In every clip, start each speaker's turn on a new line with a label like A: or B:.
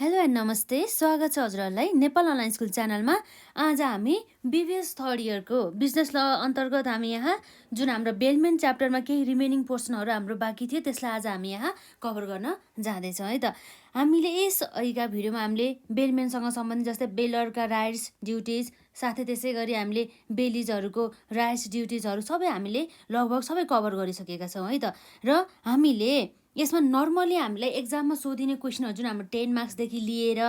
A: Hello and नमस्ते, स्वागत छ हजुरहरूलाई नेपाल अनलाइन स्कुल च्यानलमा। आज हामी बिबिएस थर्ड इयरको बिजनेस ल अन्तर्गत हामी यहाँ जुन हाम्रो बेलमेन च्याप्टरमा केही रिमेनिङ पोर्सनहरू हाम्रो बाँकी थियो त्यसलाई आज हामी यहाँ कभर गर्न जाँदैछौँ है त। हामीले यस अहिलेका भिडियोमा हामीले बेलमेनसँग सम्बन्धित जस्तै बेलरका राइट्स ड्युटिज साथै त्यसै गरी हामीले बेलिजहरूको राइट्स ड्युटिजहरू सबै हामीले लगभग सबै कभर गरिसकेका छौँ है त। र हामीले यसमा नर्मली हामीलाई एक्जाममा सोधिने क्वेसनहरू जुन हाम्रो 10 मार्क्सदेखि लिएर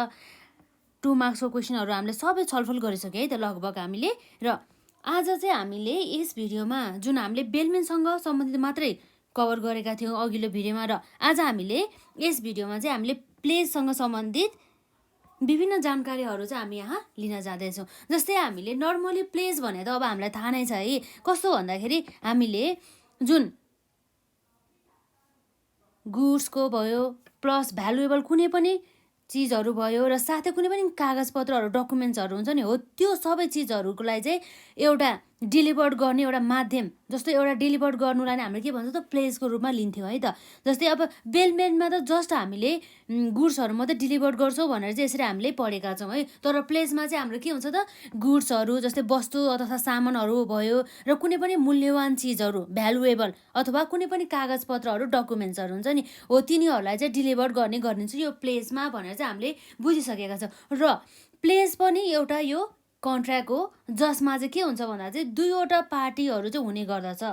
A: 2 मार्क्सको क्वेसनहरू हामीले सबै छलफल गरिसक्यो है त लगभग हामीले। र आज चाहिँ हामीले यस भिडियोमा जुन हामीले बेलमेनसँग सम्बन्धित मात्रै कभर गरेका थियौँ अघिल्लो भिडियोमा, र आज हामीले यस भिडियोमा चाहिँ हामीले प्लेजसँग सम्बन्धित विभिन्न जानकारीहरू चाहिँ हामी यहाँ लिन जाँदैछौँ। जस्तै हामीले नर्मली प्लेज भने त अब हामीलाई थाहा नै छ है, कस्तो भन्दाखेरि हामीले जुन गुड्सको भयो प्लस भ्यालुएबल कुनै पनि चिजहरू भयो र साथै कुनै पनि कागजपत्रहरू डकुमेन्ट्सहरू हुन्छ नि, हो त्यो सबै चिजहरूको लागि चाहिँ एउटा डेलिभर्ड गर्ने एउटा माध्यम, जस्तो एउटा डेलिभर्ड गर्नुलाई नै हामीले के भन्छ त प्लेजको रूपमा लिन्थ्यौँ है त। जस्तै अब बेलमेनमा त जस्ट हामीले गुड्सहरू मात्रै डेलिभर्ड गर्छौँ भनेर चाहिँ यसरी हामीले पढेका छौँ है। तर प्लेजमा चाहिँ हाम्रो के हुन्छ त गुड्सहरू जस्तै वस्तु अथवा सामानहरू भयो र कुनै पनि मूल्यवान चिजहरू भ्यालुएबल अथवा कुनै पनि कागजपत्रहरू डकुमेन्ट्सहरू हुन्छ नि, हो तिनीहरूलाई चाहिँ डेलिभर्ड गरिन्छ यो प्लेजमा भनेर चाहिँ हामीले बुझिसकेका छौँ। र प्लेज पनि एउटा यो कन्ट्र्याक्ट हो जसमा चाहिँ के हुन्छ भन्दा चाहिँ दुईवटा पार्टीहरू चाहिँ हुने गर्दछ,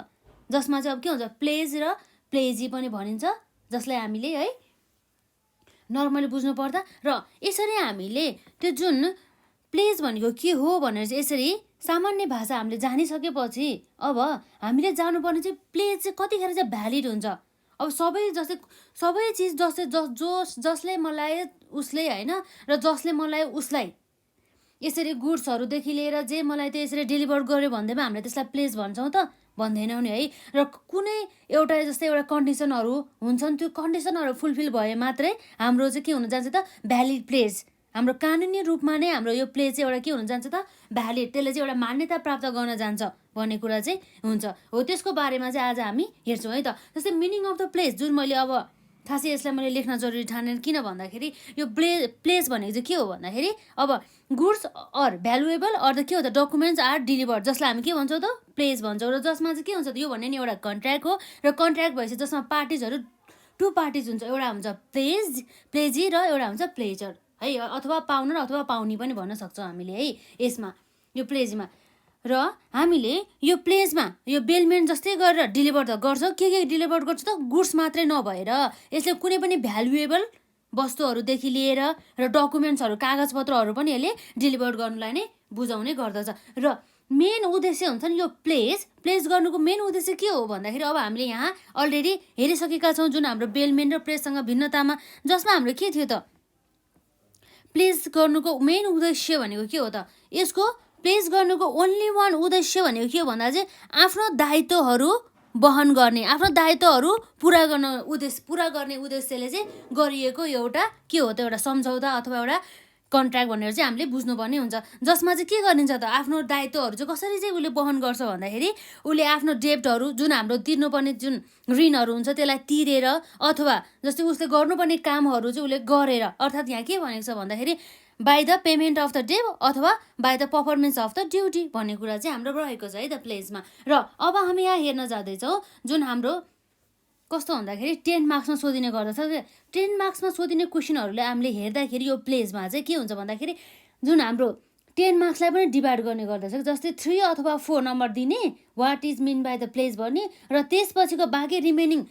A: जसमा चाहिँ अब के हुन्छ प्लेज र प्लेजी पनि भनिन्छ, जसलाई हामीले है नर्मली बुझ्नु पर्दा। र यसरी हामीले त्यो जुन प्लेज भनेको के हो भनेर चाहिँ यसरी सामान्य भाषा हामीले जानिसकेपछि अब हामीले जानुपर्ने चाहिँ प्लेज चाहिँ कतिखेर चाहिँ भ्यालिड हुन्छ। अब सबै चिज जसले मलाई उसले होइन र जसले मलाई उसलाई यसरी गुड्सहरूदेखि लिएर जे मलाई त्यो यसरी डेलिभर गर्यो भन्दैमा हामीले त्यसलाई प्लेज भन्छौँ त भन्दैनौँ नि है। र कुनै एउटा जस्तै एउटा कन्डिसनहरू हुन्छन्, त्यो कन्डिसनहरू फुलफिल भए मात्रै हाम्रो चाहिँ के हुन जान्छ त भ्यालिड प्लेज, हाम्रो कानुनी रूपमा नै हाम्रो यो प्लेज चाहिँ एउटा के हुन जान्छ त भ्यालिड, त्यसले चाहिँ एउटा मान्यता प्राप्त गर्न जान्छ भन्ने कुरा चाहिँ हुन्छ। हो त्यसको बारेमा चाहिँ आज हामी हेर्छौँ है त। जस्तै मिनिङ अफ द प्लेज जुन मैले अब खासै यसलाई मैले लेख्न जरुरी ठानेँ, किन भन्दाखेरि यो प्लेज भनेको चाहिँ के हो भन्दाखेरि अब goods or valuable or the के हो त डकुमेन्ट्स आर डेलिभर्ड, जसलाई हामी के भन्छौँ त प्लेज भन्छौँ। र जसमा चाहिँ के हुन्छ त यो भन्ने नि एउटा कन्ट्र्याक्ट हो, र कन्ट्र्याक्ट भएपछि जसमा पार्टिजहरू 2 पार्टिज हुन्छ, एउटा हुन्छ प्लेजी र एउटा हुन्छ प्लेजर है, अथवा पाउनर अथवा पाउनी पनि भन्न सक्छौँ हामीले है यसमा यो प्लेजमा। र हामीले यो प्लेजमा यो बेलमेन जस्तै गरेर डेलिभर त गर्छ, के डेलिभर गर्छ त गुड्स मात्रै नभएर यसले कुनै पनि भ्यालुएबल वस्तुहरूदेखि लिएर र डकुमेन्ट्सहरू कागजपत्रहरू पनि यसले डेलिभर गर्नुलाई नै बुझाउने गर्दछ। र मेन उद्देश्य हुन्छ नि यो प्लेज गर्नुको मेन उद्देश्य के हो भन्दाखेरि अब हामीले यहाँ अलरेडी हेरिसकेका छौँ जुन हाम्रो बेलमेन र प्लेजसँग भिन्नतामा, जसमा हाम्रो के थियो त प्लेज गर्नुको मेन उद्देश्य भनेको के हो त, यसको प्लेज गर्नुको ओन्ली वान उद्देश्य भनेको के हो भन्दा चाहिँ आफ्नो दायित्वहरू वहन गर्ने, आफ्नो दायित्वहरू पुरा गर्ने उद्देश्यले चाहिँ गरिएको एउटा के हो त एउटा सम्झौता अथवा एउटा कन्ट्र्याक्ट भनेर चाहिँ हामीले बुझ्नुपर्ने हुन्छ। जसमा चाहिँ के गरिन्छ त आफ्नो दायित्वहरू चाहिँ कसरी चाहिँ उसले वहन गर्छ भन्दाखेरि उसले आफ्नो डेब्टहरू जुन हाम्रो तिर्नुपर्ने जुन ऋणहरू हुन्छ त्यसलाई तिरेर अथवा जस्तै उसले गर्नुपर्ने कामहरू चाहिँ उसले गरेर, अर्थात् यहाँ के भनेको छ भन्दाखेरि by the payment of the debt अथवा by the performance of the duty भन्ने कुरा चाहिँ हाम्रो रहेको छ है त प्लेजमा। र अब हामी यहाँ हेर्न जाँदैछौँ जुन हाम्रो कस्तो भन्दाखेरि 10 मार्क्समा सोधिने गर्दछ। 10 मार्क्समा सोधिने क्वेसनहरूले हामीले हेर्दाखेरि यो प्लेजमा चाहिँ के हुन्छ भन्दाखेरि जुन हाम्रो 10 मार्क्सलाई पनि डिभाइड गर्ने गर्दछ, जस्तै 3 अथवा 4 नम्बर दिने what is mean by the pledge भन्ने, र त्यसपछिको बाँकी रिमेनिङ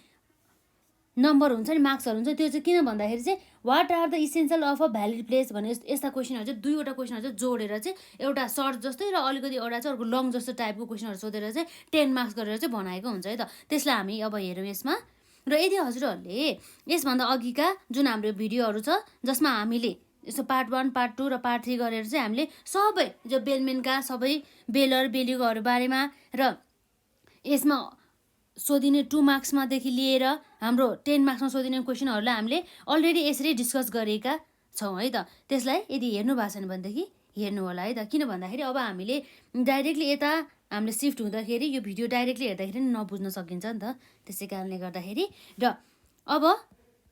A: नम्बर हुन्छ नि मार्क्सहरू हुन्छ त्यो चाहिँ किन भन्दाखेरि चाहिँ what are the essential of a valid pledge भने यस्ता क्वेसनहरू चाहिँ दुईवटा क्वेसनहरू चाहिँ जोडेर चाहिँ एउटा सर्ट जस्तै र अलिकति एउटा चाहिँ अर्को लङ जस्तो टाइपको क्वेसनहरू सोधेर चाहिँ 10 मार्क्स गरेर चाहिँ बनाएको हुन्छ है त। त्यसलाई हामी अब हेरौँ यसमा। र यदि हजुरहरूले यसभन्दा अघिका जुन हाम्रो भिडियोहरू छ जसमा हामीले यस्तो पार्ट 1 पार्ट 2 र पार्ट 3 गरेर चाहिँ हामीले सबै जो बेलमेनका सबै बेलर बेलिगोहरू बारेमा र यसमा सोधिने 2 मार्क्समादेखि लिएर हाम्रो 10 मार्क्समा सोधिने क्वेसनहरूलाई हामीले अलरेडी यसरी डिस्कस गरेका छौँ है त। त्यसलाई यदि हेर्नु भएको छैन भनेदेखि हेर्नु होला है त, किन भन्दाखेरि अब हामीले डाइरेक्टली यता हामीले सिफ्ट हुँदाखेरि यो भिडियो डाइरेक्टली हेर्दाखेरि नबुझ्न सकिन्छ नि त, त्यसै कारणले गर्दाखेरि। र अब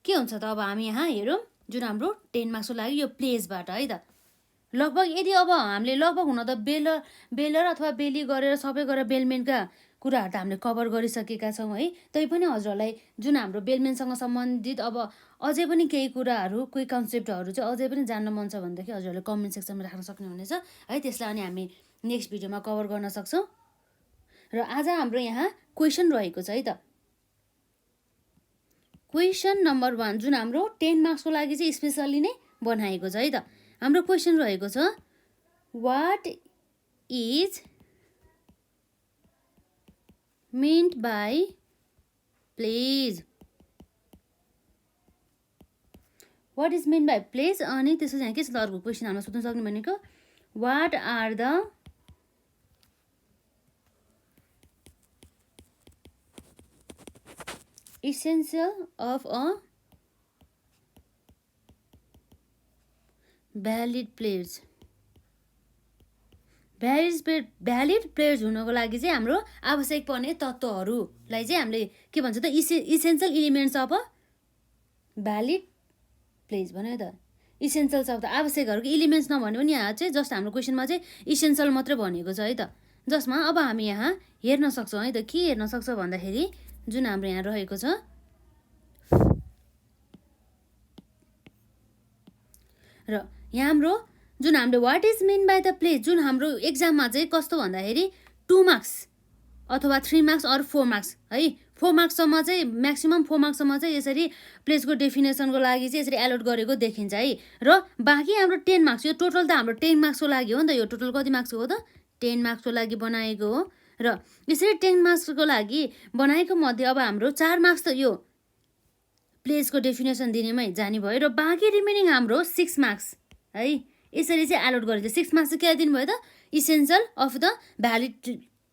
A: के हुन्छ त अब हामी यहाँ हेरौँ जुन हाम्रो 10 मार्क्सको लागि यो प्लेसबाट है त। लगभग यदि अब हामीले लगभग हुन त बेलर अथवा बेली गरेर सबै गरेर बेलमेनका कुराहरू त हामीले कभर गरिसकेका छौँ है। तैपनि हजुरहरूलाई जुन हाम्रो बेलमेनसँग सम्बन्धित अब अझै पनि केही कुराहरू कोही कन्सेप्टहरू चाहिँ अझै पनि जान्न मन छ भनेदेखि हजुरहरूले कमेन्ट सेक्सनमा राख्न सक्नुहुनेछ है। त्यसलाई अनि हामी नेक्स्ट भिडियोमा कभर गर्न सक्छौँ। र आज हाम्रो यहाँ क्वेसन रहेको छ है त। क्वेसन नम्बर 1 जुन हाम्रो 10 मार्क्सको लागि चाहिँ स्पेसल्ली नै बनाएको छ है त। हाम्रो क्वेसन रहेको छ what is meant by pledge. What is meant by pledge. अनि त्यसपछि यहाँ के छ त अर्को क्वेसन हामीलाई सोध्न सक्ने भनेको what are the essential of a valid pledge। Valid pledge हुनको लागि चाहिँ हाम्रो आवश्यक पर्ने तत्त्वहरूलाई चाहिँ हामीले के भन्छ त essential elements of a valid pledge भन्यो त। इसेन्सियल्स अफ द आवश्यकहरूको इलिमेन्ट्स नभन्यो भने यहाँ चाहिँ जस्ट हाम्रो क्वेसनमा चाहिँ इसेन्सियल मात्रै भनेको छ है त। जसमा अब हामी यहाँ हेर्न सक्छौँ है त। के हेर्न सक्छौँ भन्दाखेरि जुन हाम्रो यहाँ रहेको छ र यहाँ हाम्रो जुन हाम्रो what is mean by the pledge जुन हाम्रो एक्जाममा चाहिँ कस्तो भन्दाखेरि 2 मार्क्स अथवा 3 मार्क्स अर 4 मार्क्स है। 4 मार्क्ससम्म चाहिँ म्याक्सिमम् 4 मार्क्ससम्म चाहिँ यसरी प्लेजको डेफिनेसनको लागि चाहिँ यसरी एलोट गरेको देखिन्छ है। र बाँकी हाम्रो 10 मार्क्स यो टोटल त हाम्रो 10 मार्क्सको लागि हो नि त। यो टोटल कति मार्क्सको हो त 10 मार्क्सको लागि बनाएको हो। र यसरी 10 मार्क्सको लागि बनाएको मध्ये अब हाम्रो 4 मार्क्स त यो प्लेजको डेफिनेसन दिनेमै जाने भयो। र बाँकी रिमेनिङ हाम्रो 6 मार्क्स है यसरी चाहिँ एलोट गरिन्छ। 6 मार्क्स चाहिँ के दिनुभयो त essential of the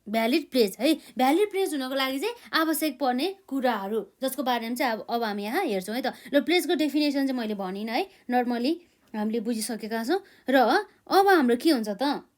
A: valid pledge है। भ्यालिड प्लेज हुनको लागि चाहिँ आवश्यक पर्ने कुराहरू जसको बारेमा चाहिँ अब हामी यहाँ हेर्छौँ है त। र प्लेजको डेफिनेसन चाहिँ मैले भनिनँ है। नर्मली हामीले बुझिसकेका छौँ। र अब हाम्रो के हुन्छ त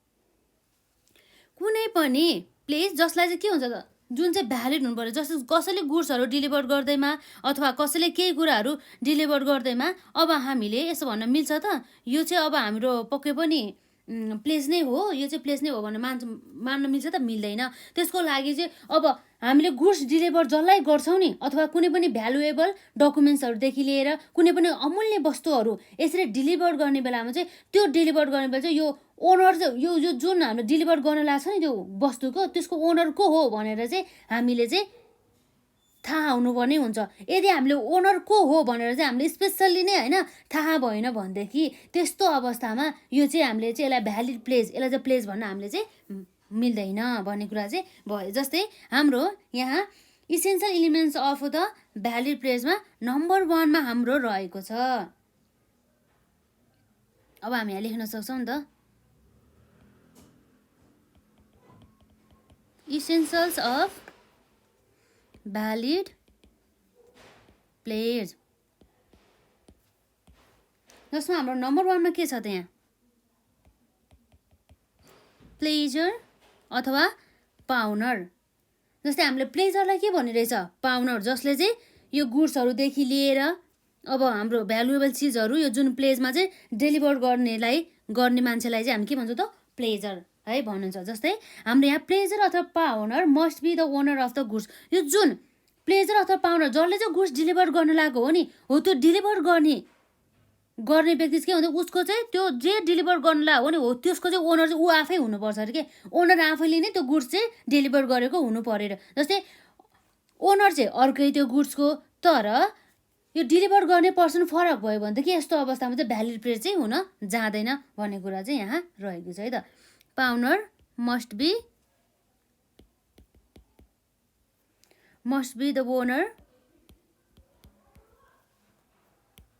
A: कुनै पनि प्लेज जसलाई चाहिँ के हुन्छ त जुन चाहिँ भ्यालिड हुनु पर्यो। जस्तो कसैले गुड्सहरू डेलिभर गर्दैमा अथवा कसैले केही कुराहरू डेलिभर गर्दैमा अब हामीले यसो भन्न मिल्छ त यो चाहिँ अब हाम्रो पक्कै पनि प्लेज नै हो यो चाहिँ प्लेज नै हो भनेर मान्न मिल्छ त मिल्दैन। त्यसको लागि चाहिँ अब हामीले गुड्स डेलिभर जसलाई गर्छौँ नि अथवा कुनै पनि भ्यालुएबल डकुमेन्ट्सहरूदेखि लिएर कुनै पनि अमूल्य वस्तुहरू यसरी डेलिभर गर्ने बेलामा चाहिँ त्यो डेलिभर गर्ने बेला चाहिँ यो ओनर चाहिँ यो जुन हामीले डेलिभर गर्न लाग्छ नि त्यो वस्तुको त्यसको ओनर को हो भनेर चाहिँ हामीले चाहिँ थाहा हुनुपर्ने हुन्छ। यदि हामीले ओनर को हो भनेर चाहिँ हामीले स्पेसल्ली नै होइन थाहा भएन भनेदेखि त्यस्तो अवस्थामा यो चाहिँ हामीले चाहिँ यसलाई भ्यालिड प्लेज यसलाई चाहिँ प्लेज भन्न हामीले चाहिँ मिल्दैन भन्ने कुरा चाहिँ भयो। जस्तै हाम्रो यहाँ essential elements of the valid प्लेजमा नम्बर 1 मा हाम्रो रहेको छ। अब हामी यहाँ लेख्न सक्छौँ नि त इसेन्सियल्स अफ भ्यालिड प्लेज जसमा हाम्रो नम्बर 1 मा के छ त यहाँ प्लेजर अथवा पाउनर। जस्तै हामीले प्लेजरलाई के भनिरहेछ पाउनर जसले चाहिँ यो गुड्सहरूदेखि लिएर अब हाम्रो भ्यालुएबल चिजहरू यो जुन प्लेजमा चाहिँ डेलिभर गर्ने मान्छेलाई चाहिँ हामी के भन्छौँ त प्लेजर है भन्नुहुन्छ। जस्तै हाम्रो यहाँ प्लेजर अथवा pawnor must be the owner of the goods. यो जुन प्लेजर अथवा पाउनर जसले चाहिँ गुड्स डेलिभर गर्न लागेको हो नि हो त्यो डेलिभर गर्ने व्यक्ति के हुन्छ उसको चाहिँ त्यो जे डेलिभर गर्न लागेको हो नि हो त्यसको चाहिँ ओनर चाहिँ ऊ आफै हुनुपर्छ अरे के। ओनर आफैले नै त्यो गुड्स चाहिँ डेलिभर गरेको हुनु परेर। जस्तै ओनर चाहिँ अर्कै त्यो गुड्सको तर यो डेलिभर गर्ने पर्सन फरक भयो भनेदेखि यस्तो अवस्थामा चाहिँ भ्यालिड प्लेज चाहिँ हुन जाँदैन भन्ने कुरा चाहिँ यहाँ रहेको छ है त। Pawnor must be the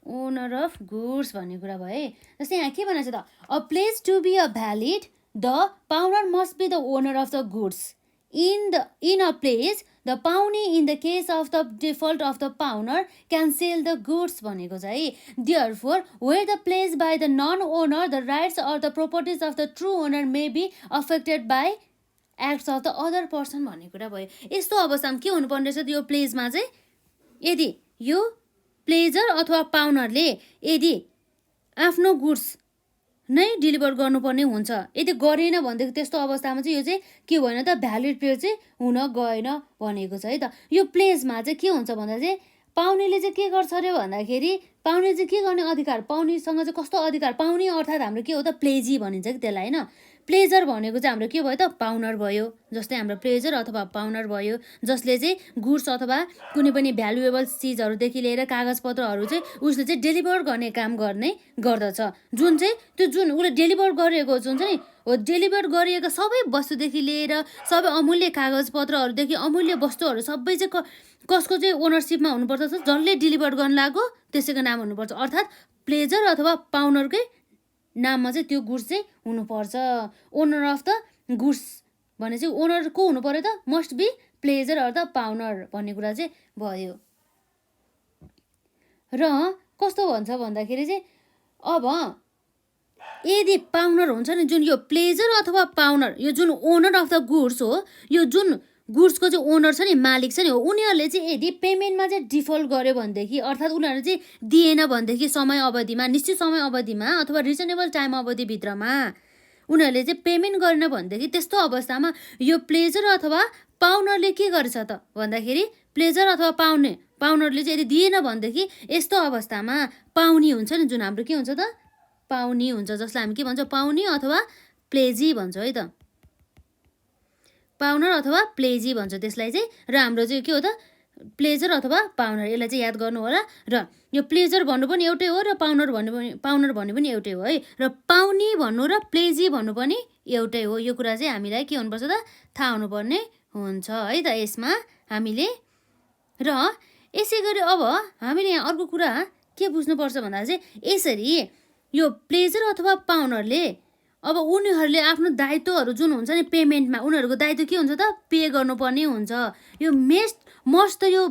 A: owner of goods भन्ने कुरा भयो है। जस्तै यहाँ के भनेको छ त a pledge to be a valid the pawnor must be the owner of the goods in a pledge the pawnee in the case of the default of the pawnor can sell the goods भनेको छ है। Therefore where the pledge by the non owner the rights or the properties of the true owner may be affected by acts of the other person भन्ने कुरा भयो। यस्तो अवस्थामा के हुनुपर्ने रहेछ यो प्लेजमा चाहिँ यदि यो प्लेजर अथवा पाउनरले यदि आफ्नो गुड्स नै डेलिभर गर्नुपर्ने हुन्छ। यदि गरेन भनेदेखि त्यस्तो अवस्थामा चाहिँ यो चाहिँ के भएन त, भ्यालिड प्लेज चाहिँ हुन गएन भनेको छ है त। यो प्लेजमा चाहिँ के हुन्छ भन्दा चाहिँ पाउनेले चाहिँ के गर्छ अरे भन्दाखेरि पाउने चाहिँ के गर्ने अधिकार, पाउनेसँग चाहिँ कस्तो अधिकार, पाउने अर्थात् हाम्रो के हो त, प्लेजी भनिन्छ कि त्यसलाई होइन। प्लेजर भनेको चाहिँ हाम्रो के भयो त, पाउनर भयो। जस्तै हाम्रो प्लेजर अथवा पाउनर भयो, जसले चाहिँ गुड्स अथवा कुनै पनि भ्यालुएबल चिजहरूदेखि लिएर कागजपत्रहरू चाहिँ उसले चाहिँ डेलिभर गर्ने काम गर्ने गर्दछ। जुन चाहिँ त्यो जुन उसले डेलिभर गरेको हुन्छ नि, हो डेलिभर गरिएका सबै वस्तुदेखि लिएर सबै अमूल्य कागजपत्रहरूदेखि अमूल्य वस्तुहरू सबै चाहिँ कसको चाहिँ ओनरसिपमा हुनुपर्छ, जसले डेलिभर गर्न लाग्यो त्यसैको नाम हुनुपर्छ। अर्थात् प्लेजर अथवा पाउनरकै नाममा चाहिँ त्यो गुड्स चाहिँ हुनुपर्छ। ओनर अफ द गुड्स भने चाहिँ ओनर को हुनु पर्यो त, must be pledger or the pawnor भन्ने कुरा चाहिँ भयो। र कस्तो भन्छ भन्दाखेरि चाहिँ अब यदि पाउनर हुन्छ नि, जुन यो प्लेजर अथवा पाउनर, यो जुन ओनर अफ द गुड्स हो, यो जुन गुड्सको चाहिँ ओनर छ नि, मालिक छ नि, हो उनीहरूले चाहिँ यदि पेमेन्टमा चाहिँ डिफल्ट गर्यो भनेदेखि, अर्थात् उनीहरूले चाहिँ दिएन भनेदेखि समय अवधिमा, निश्चित समय अवधिमा अथवा रिजनेबल टाइम अवधिभित्रमा उनीहरूले चाहिँ पेमेन्ट गरेन भनेदेखि त्यस्तो अवस्थामा यो प्लेजर अथवा पाउनरले के गरेछ त भन्दाखेरि, प्लेजर अथवा पाउनरले चाहिँ यदि दिएन भनेदेखि यस्तो अवस्थामा पाउनी हुन्छ नि, जुन हाम्रो के हुन्छ त, पाउनी हुन्छ, जसलाई हामी के भन्छौँ, पाउनी अथवा प्लेजी भन्छौँ है त। पाउनर अथवा प्लेजी भन्छ त्यसलाई चाहिँ। र हाम्रो चाहिँ के हो त, प्लेजर अथवा पाउनर, यसलाई चाहिँ याद गर्नु होला। र यो प्लेजर भन्नु पनि एउटै हो र पाउनर भन्नु पनि एउटै हो है। र पाउनी भन्नु र प्लेजी भन्नु पनि एउटै हो। यो कुरा चाहिँ हामीलाई के हुनुपर्छ त, थाहा हुनुपर्ने हुन्छ है त यसमा हामीले। र यसै गरी अब हामीले यहाँ अर्को कुरा के बुझ्नुपर्छ भन्दा चाहिँ, यसरी यो प्लेजर अथवा पाउनरले अब उनीहरूले आफ्नो दायित्वहरू जुन हुन्छ नि पेमेन्टमा, उनीहरूको दायित्व के हुन्छ त, पे गर्नुपर्ने हुन्छ। यो मस्ट त यो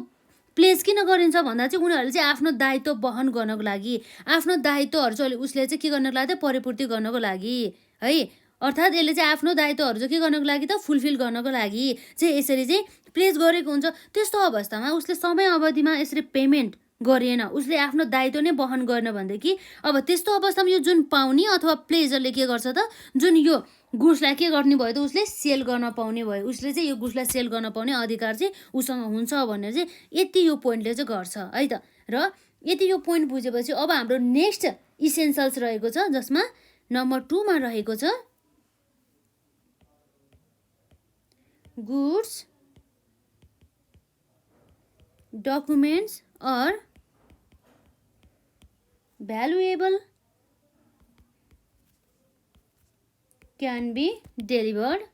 A: प्लेज किन गरिन्छ भन्दा चाहिँ उनीहरूले चाहिँ आफ्नो दायित्व वहन गर्नको लागि, आफ्नो दायित्वहरू चाहिँ उसले चाहिँ के गर्नको लागि त, परिपूर्ति गर्नको लागि है। अर्थात् यसले चाहिँ आफ्नो दायित्वहरू चाहिँ के गर्नको लागि त, फुलफिल गर्नको लागि चाहिँ यसरी चाहिँ प्लेज गरेको हुन्छ। त्यस्तो अवस्थामा उसले समय अवधिमा यसरी पेमेन्ट गरिएन, उसले आफ्नो दायित्व नै वहन गर्न भनेदेखि अब त्यस्तो अवस्थामा यो जुन पाउने अथवा प्लेजरले के गर्छ त, जुन यो गुड्सलाई के गर्ने भयो त, उसले सेल गर्न पाउने भयो। उसले चाहिँ यो गुड्सलाई सेल गर्न पाउने अधिकार चाहिँ उसँग हुन्छ भनेर चाहिँ यति यो पोइन्टले चाहिँ गर्छ है त। र यति यो पोइन्ट बुझेपछि अब हाम्रो नेक्स्ट इसेन्सियल्स रहेको छ, जसमा नम्बर 2 मा रहेको छ goods documents or valuable can be delivered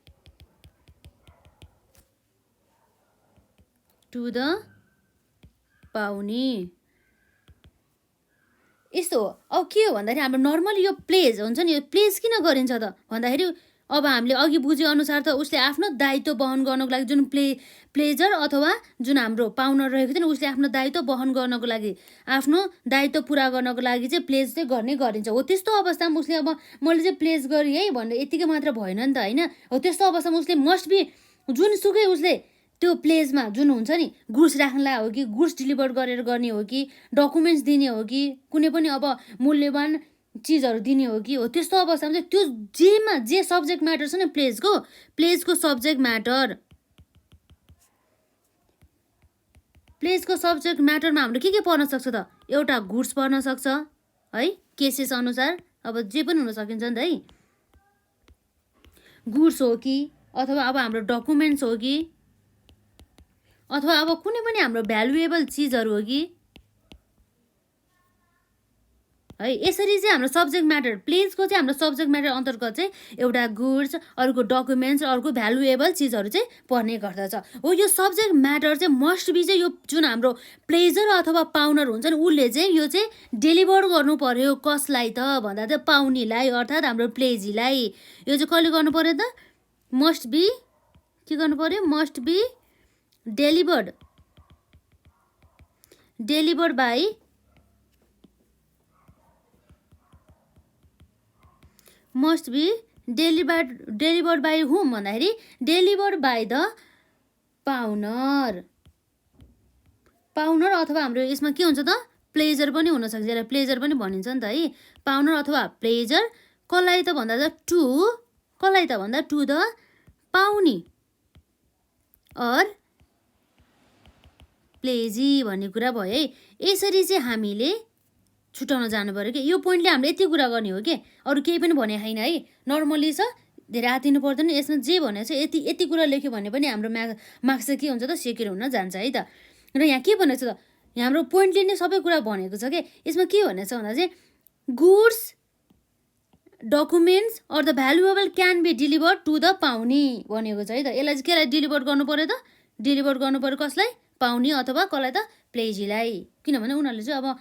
A: to the पाउने। यस्तो हो। अब के हो भन्दाखेरि हाम्रो नर्मली यो प्लेज हुन्छ नि, यो प्लेज किन गरिन्छ त भन्दाखेरि अब हामीले अघि बुझे अनुसार त उसले आफ्नो दायित्व वहन गर्नको लागि, जुन प्लेजर अथवा जुन हाम्रो पाउनर रहेको थियो नि, उसले आफ्नो दायित्व वहन गर्नको लागि, आफ्नो दायित्व पुरा गर्नको लागि चाहिँ प्लेज चाहिँ गर्ने गरिन्छ। हो त्यस्तो अवस्थामा उसले अब मैले चाहिँ प्लेज गरेँ है भनेर यतिकै मात्र भएन नि त होइन। हो त्यस्तो अवस्थामा उसले मस्ट बी जुनसुकै उसले त्यो प्लेजमा जुन हुन्छ नि, गुड्स राख्नलाई हो कि गुड्स डेलिभर गरेर गर्ने हो कि डकुमेन्ट्स दिने हो कि कुनै पनि अब मूल्यवान चिजहरू दिने हो कि, हो त्यस्तो अवस्थामा चाहिँ त्यो जेमा जे सब्जेक्ट म्याटर छ नि प्लेजको सब्जेक्ट म्याटरमा हाम्रो के पर्न सक्छ त, एउटा गुड्स पर्न सक्छ है, केसेस अनुसार अब जे पनि हुन सकिन्छ नि त है। गुड्स हो कि अथवा अब हाम्रो डकुमेन्ट्स हो कि अथवा अब कुनै पनि हाम्रो भ्यालुएबल चिजहरू हो कि है। यसरी चाहिँ हाम्रो सब्जेक्ट म्याटर, प्लेजको चाहिँ हाम्रो सब्जेक्ट म्याटर अन्तर्गत चाहिँ एउटा गुड्स, अर्को डकुमेन्ट्स, अर्को भ्यालुएबल चिजहरू चाहिँ पर्ने गर्दछ। हो यो सब्जेक्ट म्याटर चाहिँ मस्ट बी चाहिँ यो जुन हाम्रो प्लेजर अथवा पाउनर हुन्छ नि, उसले चाहिँ यो चाहिँ डेलिभर गर्नु पर्यो कसलाई त भन्दा चाहिँ पाउनीलाई, अर्थात् हाम्रो प्लेजीलाई। यो चाहिँ कहिले गर्नु पर्यो त, मस्ट बी के गर्नु पर्यो, must be delivered by must be delivered by whom भन्दाखेरि delivered by the पाउनर अथवा हाम्रो यसमा के हुन्छ त, प्लेजर पनि हुनसक्छ, यसलाई प्लेजर पनि भनिन्छ नि त है। पाउनर अथवा प्लेजर कसलाई त भन्दा टु द पाउने अर प्लेजी भन्ने कुरा भयो है। यसरी चाहिँ हामीले छुटाउन जानु पऱ्यो कि यो पोइन्टले हामीले यति कुरा गर्ने हो कि अरू केही पनि भने छैन है। नर्मली छ, धेरै आतिनु पर्दैन। यसमा जे भनेको छ यति कुरा लेख्यो भने पनि हाम्रो मार्क्स चाहिँ के हुन्छ त, सेकेन्ड हुन जान्छ है त। र यहाँ के भनेको छ त, हाम्रो पोइन्टले नै सबै कुरा भनेको छ कि यसमा के भनेको छ भन्दा चाहिँ goods documents or the valuable can be delivered to the pawnee भनेको छ है त। यसलाई चाहिँ केलाई डेलिभर गर्नु पऱ्यो त, डेलिभर गर्नु पऱ्यो कसलाई, पाउने अथवा कसलाई त, प्लेजीलाई। किनभने उनीहरूले चाहिँ अब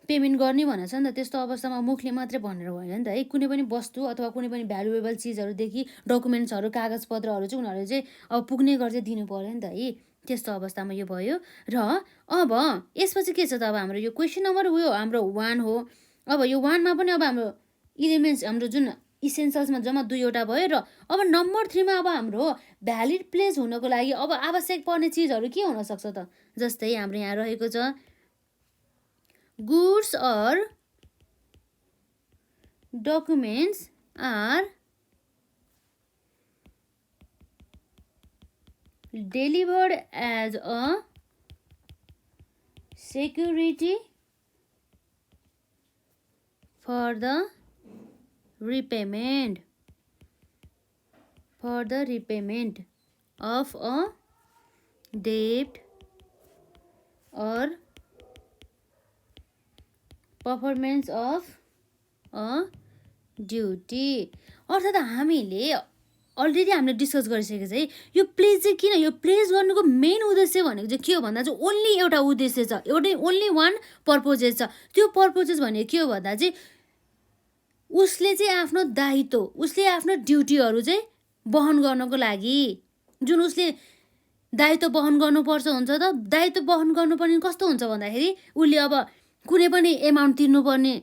A: पेमेन्ट गर्ने भनेको छ नि त। त्यस्तो अवस्थामा मुखले मात्रै भनेर भएन नि त है। कुनै पनि वस्तु अथवा कुनै पनि भ्यालुएबल चिजहरूदेखि डकुमेन्ट्सहरू कागजपत्रहरू चाहिँ उनीहरूले चाहिँ अब पुग्ने गरी चाहिँ दिनु पऱ्यो नि त है। त्यस्तो अवस्थामा यो भयो। र अब यसपछि के छ त, अब हाम्रो यो क्वेसन नम्बर उयो हाम्रो 1 हो। अब यो 1मा पनि अब हाम्रो इलिमेन्ट्स हाम्रो जुन इसेन्सियल्समा जम्मा 2वटा भयो। र अब नम्बर 3मा अब हाम्रो भ्यालिड प्लेस हुनको लागि अब आवश्यक पर्ने चिजहरू के हुनसक्छ त, जस्तै हाम्रो यहाँ रहेको छ goods or documents are delivered as a security for the repayment of a debt or performance of a duty। अर्थात् हामीले अलरेडी हामीले डिस्कस गरिसकेको छ है। यो प्लेज चाहिँ किन, यो प्लेज गर्नुको मेन उद्देश्य भनेको चाहिँ के हो भन्दा चाहिँ ओन्ली एउटा उद्देश्य छ, ओन्ली वान पर्पोजेस छ। त्यो पर्पोजेस भनेको के हो भन्दा चाहिँ उसले चाहिँ आफ्नो दायित्व, उसले आफ्नो ड्युटीहरू चाहिँ वहन गर्नको लागि, जुन उसले दायित्व वहन गर्नुपर्छ हुन्छ त। दायित्व वहन गर्नुपर्ने कस्तो हुन्छ भन्दाखेरि उसले अब कुनै पनि एमाउन्ट तिर्नुपर्ने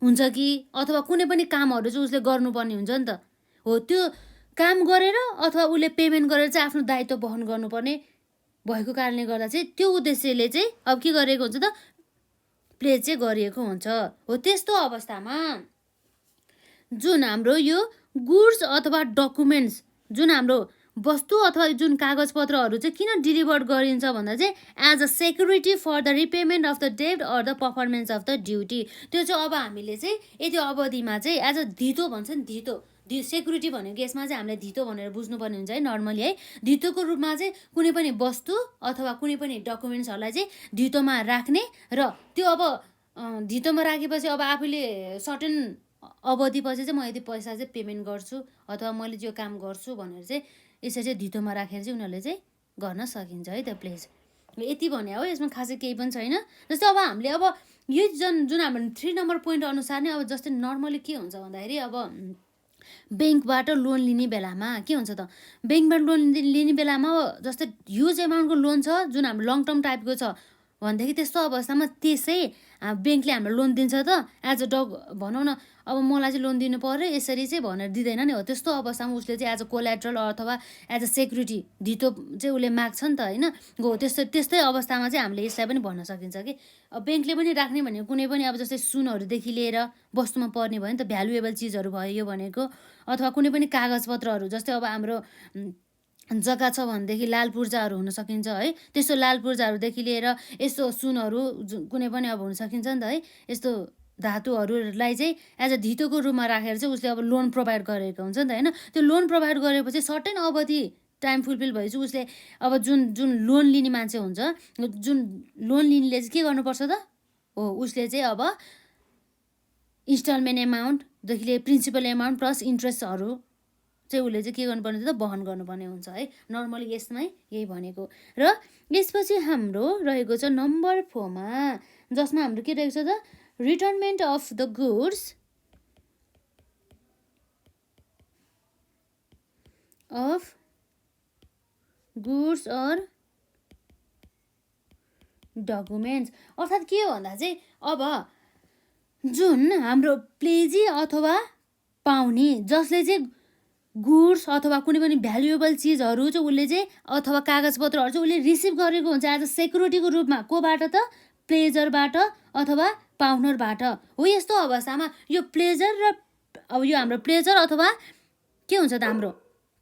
A: हुन्छ कि अथवा कुनै पनि कामहरू चाहिँ उसले गर्नुपर्ने हुन्छ नि त। हो, त्यो काम गरेर अथवा उसले पेमेन्ट गरेर चाहिँ आफ्नो दायित्व वहन गर्नुपर्ने भएको कारणले गर्दा चाहिँ त्यो उद्देश्यले चाहिँ अब के गरेको हुन्छ त, प्लेज चाहिँ गरिएको हुन्छ। हो, त्यस्तो अवस्थामा जुन हाम्रो यो गुड्स अथवा डकुमेन्ट्स, जुन हाम्रो वस्तु अथवा जुन कागजपत्रहरू चाहिँ किन डेलिभर्ड गरिन्छ भन्दा चाहिँ as a security for the repayment of the डेब्ट or the performance of the duty. त्यो चाहिँ अब हामीले चाहिँ यति अवधिमा चाहिँ एज अ धितो भन्छ नि, धितो सेक्युरिटी भनेको यसमा चाहिँ हामीले धितो भनेर बुझ्नुपर्ने हुन्छ है नर्मली है। धितोको रूपमा चाहिँ कुनै पनि वस्तु अथवा कुनै पनि डकुमेन्ट्सहरूलाई चाहिँ धितोमा राख्ने, र त्यो अब धितोमा राखेपछि अब आफूले सर्टेन अवधिपछि चाहिँ म यदि पैसा चाहिँ पेमेन्ट गर्छु अथवा मैले यो काम गर्छु भनेर चाहिँ यसरी चाहिँ धितोमा राखेर चाहिँ उनीहरूले चाहिँ गर्न सकिन्छ है त प्लेज। यति भने हो, यसमा खासै केही पनि छैन। जस्तै अब हामीले अब यो जुन हाम्रो 3 नम्बर पोइन्ट अनुसार नै अब जस्तै नर्मली के हुन्छ भन्दाखेरि अब ब्याङ्कबाट लोन लिने बेलामा के हुन्छ त, ब्याङ्कबाट लोन लिने बेलामा जस्तै ह्युज एमाउन्टको लोन छ जुन हाम्रो लङ टर्म टाइपको छ भनेदेखि त्यस्तो अवस्थामा त्यसै ब्याङ्कले हाम्रो लोन दिन्छ त एज अ भनौँ न, अब मलाई चाहिँ लोन दिनु पर्यो यसरी चाहिँ भनेर दिँदैन नि। हो, त्यस्तो अवस्थामा उसले चाहिँ एज अ कोल्याट्रल अथवा एज अ सेक्युरिटी धितो चाहिँ उसले माग्छ नि त होइन। हो, त्यस्तै अवस्थामा चाहिँ हामीले यसलाई पनि भन्न सकिन्छ कि अब ब्याङ्कले पनि राख्ने भनेको कुनै पनि अब जस्तै सुनहरूदेखि लिएर वस्तुमा पर्ने भयो नि त, भ्यालुएबल चिजहरू भयो यो भनेको, अथवा कुनै पनि कागजपत्रहरू जस्तै अब हाम्रो जग्गा छ भनेदेखि लाल पूर्जाहरू हुन सकिन्छ है। त्यस्तो लाल पूर्जाहरूदेखि लिएर यस्तो सुनहरू कुनै पनि अब हुन सकिन्छ नि त है। यस्तो धातुहरूलाई चाहिँ एज अ धितोको रूपमा राखेर चाहिँ उसले अब लोन प्रोभाइड गरेको हुन्छ नि त होइन। त्यो लोन प्रोभाइड गरेपछि सर्टेन अवधि टाइम फुलफिल भएपछि उसले अब जुन लोन लिने मान्छे हुन्छ, जुन लोन लिनेले चाहिँ के गर्नुपर्छ त, हो उसले चाहिँ अब इन्स्टलमेन्ट एमाउन्टदेखि लिएर प्रिन्सिपल एमाउन्ट प्लस इन्ट्रेस्टहरू चाहिँ उसले चाहिँ के गर्नुपर्ने त, वहन गर्नुपर्ने हुन्छ है। नर्मली यसमै यही भनेको। र यसपछि हाम्रो रहेको छ नम्बर 4मा, जसमा हाम्रो के रहेको छ त, returnment of the goods or documents. अर्थात् के हो भन्दा चाहिँ अब जुन हाम्रो प्लेजी अथवा पाउने जसले चाहिँ गुड्स अथवा कुनै पनि भ्यालुएबल चिजहरू चाहिँ उसले चाहिँ अथवा कागजपत्रहरू चाहिँ उसले रिसिभ गरेको हुन्छ एज अ सेक्युरिटीको रूपमा, कोबाट त, प्लेजरबाट अथवा पाउनरबाट हो। यस्तो अवस्थामा यो प्लेजर र अब यो हाम्रो प्लेजर अथवा के हुन्छ त हाम्रो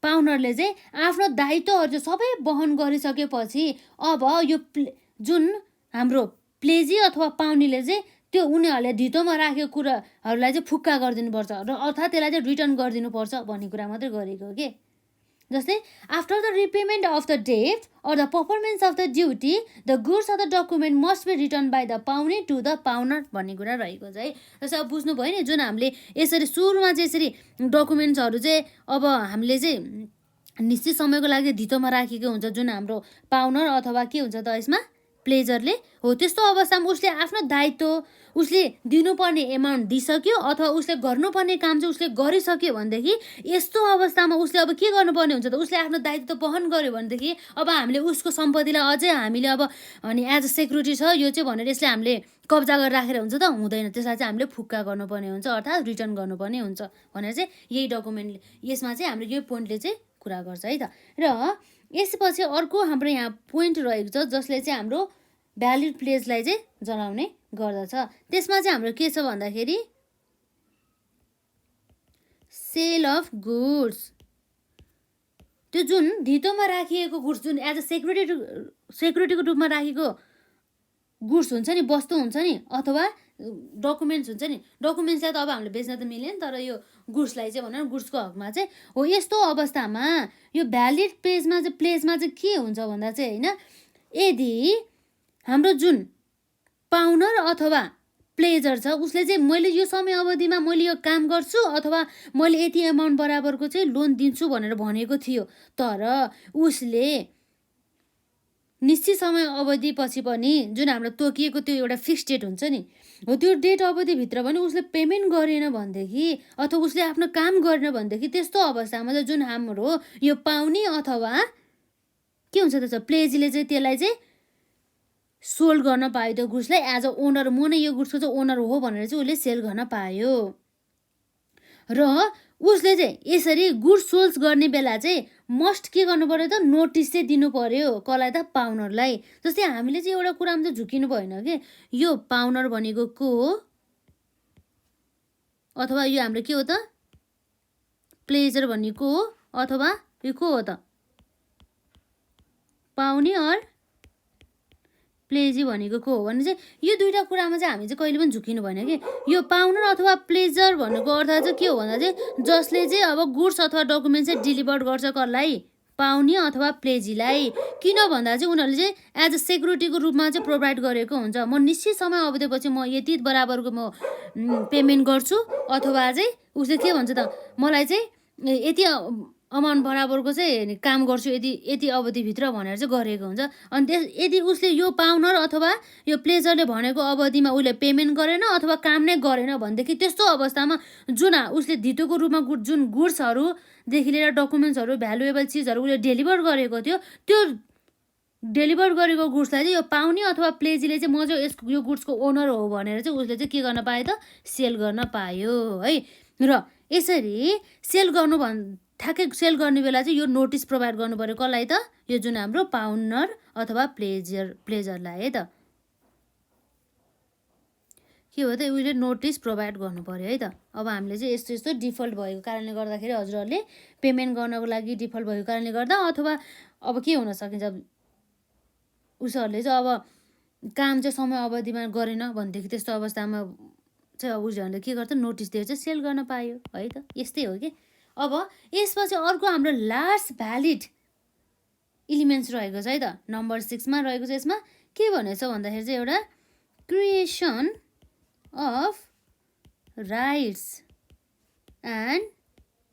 A: पाउनरले चाहिँ आफ्नो दायित्वहरू चाहिँ सबै वहन गरिसकेपछि अब यो जुन हाम्रो प्लेजी अथवा पाउनीले चाहिँ त्यो उनीहरूले धितोमा राखेको कुराहरूलाई चाहिँ फुक्का गरिदिनुपर्छ र अर्थात् त्यसलाई चाहिँ रिटर्न गरिदिनुपर्छ भन्ने कुरा मात्रै गरेको हो कि। जस्तै after the repayment of the debt or the performance of the duty the goods of the document must be return by the pawnee to the pawnor भन्ने कुरा रहेको छ है। जस्तै अब बुझ्नुभयो नि, जुन हामीले यसरी सुरुमा चाहिँ यसरी डकुमेन्ट्सहरू चाहिँ अब हामीले चाहिँ निश्चित समयको लागि धितोमा राखेको हुन्छ जुन हाम्रो पाउनर अथवा के हुन्छ त यसमा प्लेजरले हो। त्यस्तो अवस्थामा उसले आफ्नो दायित्व उसले दिनुपर्ने एमाउन्ट दिइसक्यो अथवा उसले गर्नुपर्ने काम चाहिँ उसले गरिसक्यो भनेदेखि यस्तो अवस्थामा उसले अब के गर्नुपर्ने हुन्छ त, उसले आफ्नो दायित्व वहन गर्यो भनेदेखि अब हामीले उसको सम्पत्तिलाई अझै हामीले अब अनि एज अ सेक्युरिटी छ यो चाहिँ भनेर यसले हामीले कब्जा गरेर राखेर हुन्छ त, हुँदैन। त्यसलाई चाहिँ हामीले फुक्का गर्नुपर्ने हुन्छ अर्थात् रिटर्न गर्नुपर्ने हुन्छ भनेर चाहिँ यही डकुमेन्टले यसमा चाहिँ हाम्रो यो पोइन्टले चाहिँ कुरा गर्छ है त। र यसपछि अर्को हाम्रो यहाँ पोइन्ट रहेको छ जसले चाहिँ हाम्रो भ्यालिड प्लेजलाई चाहिँ जनाउने गर्दछ। त्यसमा चाहिँ हाम्रो के छ भन्दाखेरि सेल अफ गुड्स, त्यो जुन धितोमा राखिएको गुड्स जुन एज अ सेक्युरिटीको रूपमा राखेको गुड्स हुन्छ नि, वस्तु हुन्छ नि अथवा डकुमेन्ट्स हुन्छ नि, डकुमेन्ट्सलाई त अब हामीले बेच्न त मिलेन, तर यो गुड्सलाई चाहिँ भनौँ गुड्सको हकमा चाहिँ हो। यस्तो अवस्थामा यो भ्यालिड प्लेजमा चाहिँ के हुन्छ भन्दा चाहिँ होइन, यदि हाम्रो जुन पाउनर अथवा प्लेजर छ उसले चाहिँ मैले यो समय अवधिमा मैले यो काम गर्छु अथवा मैले यति एमाउन्ट बराबरको चाहिँ लोन दिन्छु भनेर भनेको थियो, तर उसले निश्चित समय अवधिपछि पनि जुन हाम्रो तोकिएको त्यो एउटा फिक्स डेट हुन्छ नि हो, त्यो डेट अवधिभित्र पनि उसले पेमेन्ट गरेन भनेदेखि अथवा उसले आफ्नो काम गरेन भनेदेखि त्यस्तो अवस्थामा चाहिँ जुन हाम्रो यो पाउने अथवा के हुन्छ त प्लेजीले चाहिँ त्यसलाई चाहिँ सोल्ड गर्न पायो त्यो गुड्सलाई एज अ ओनर, म नै यो गुड्सको चाहिँ ओनर हो भनेर चाहिँ उसले सेल गर्न पायो। र उसले चाहिँ यसरी गुड्स सोल्स गर्ने बेला चाहिँ मस्ट के गर्नु पर्यो त, नोटिस चाहिँ दिनु पर्यो कसलाई त, पाउनरलाई। जस्तै हामीले चाहिँ एउटा कुरामा चाहिँ झुकिनु भएन कि यो पाउनर भनेको को हो अथवा यो हाम्रो के हो त प्लेजर भन्ने को हो अथवा यो को हो त पाउने अर प्लेजी भनेको को हो भने चाहिँ यो दुईवटा कुरामा चाहिँ हामी चाहिँ कहिले पनि झुकिनु भएन कि। यो पाउनर अथवा प्लेजर भनेको अर्थ चाहिँ के हो भन्दा चाहिँ जसले चाहिँ अब गुड्स अथवा डकुमेन्ट चाहिँ डेलिभर गर्छ कसलाई, पाउने अथवा प्लेजीलाई। किन भन्दा चाहिँ उनीहरूले चाहिँ एज अ सेक्युरिटीको रूपमा चाहिँ प्रोभाइड गरेको हुन्छ, म निश्चित समय अवधिपछि म यति बराबरको म पेमेन्ट गर्छु अथवा चाहिँ उसले के भन्छ त मलाई चाहिँ यति अमाउन्ट बराबरको चाहिँ काम गर्छु यति अवधिभित्र भनेर चाहिँ गरेको हुन्छ। अनि यदि उसले यो पाउनर अथवा यो प्लेजरले भनेको अवधिमा उसले पेमेन्ट गरेन अथवा काम नै गरेन भनेदेखि त्यस्तो अवस्थामा जुन उसले धितोको रूपमा जुन गुड्सहरूदेखि लिएर डकुमेन्ट्सहरू भ्यालुएबल चिजहरू उसले डेलिभर गरेको थियो, त्यो डेलिभर गरेको गुड्सलाई चाहिँ यो पाउने अथवा प्लेजीले चाहिँ म चाहिँ यो गुड्सको ओनर हो भनेर चाहिँ उसले चाहिँ के गर्न पायो त, सेल गर्न पायो है। र यसरी सेल गर्नु ठ्याक्कै सेल गर्ने बेला चाहिँ यो नोटिस प्रोभाइड गर्नु पर्यो कसलाई त, यो जुन हाम्रो पाउनर अथवा प्लेजरलाई है त, के हो त उसले नोटिस प्रोभाइड गर्नु पर्यो है त। अब हामीले चाहिँ यस्तो यस्तो डिफल्ट भएको कारणले गर्दाखेरि हजुरहरूले पेमेन्ट गर्नको लागि डिफल्ट भएको कारणले गर्दा अथवा अब के हुन सकिन्छ उसहरूले चाहिँ अब काम चाहिँ समय अवधिमा गरेन भनेदेखि त्यस्तो अवस्थामा चाहिँ अब उसहरूले के गर्छ नोटिस दिएर चाहिँ सेल गर्न पायो है त, यस्तै हो कि। अब यसपछि अर्को हाम्रो लास्ट भ्यालिड इलिमेन्ट्स रहेको छ है त, नम्बर 6मा रहेको छ। यसमा के भनेको छ भन्दाखेरि चाहिँ एउटा creation of rights and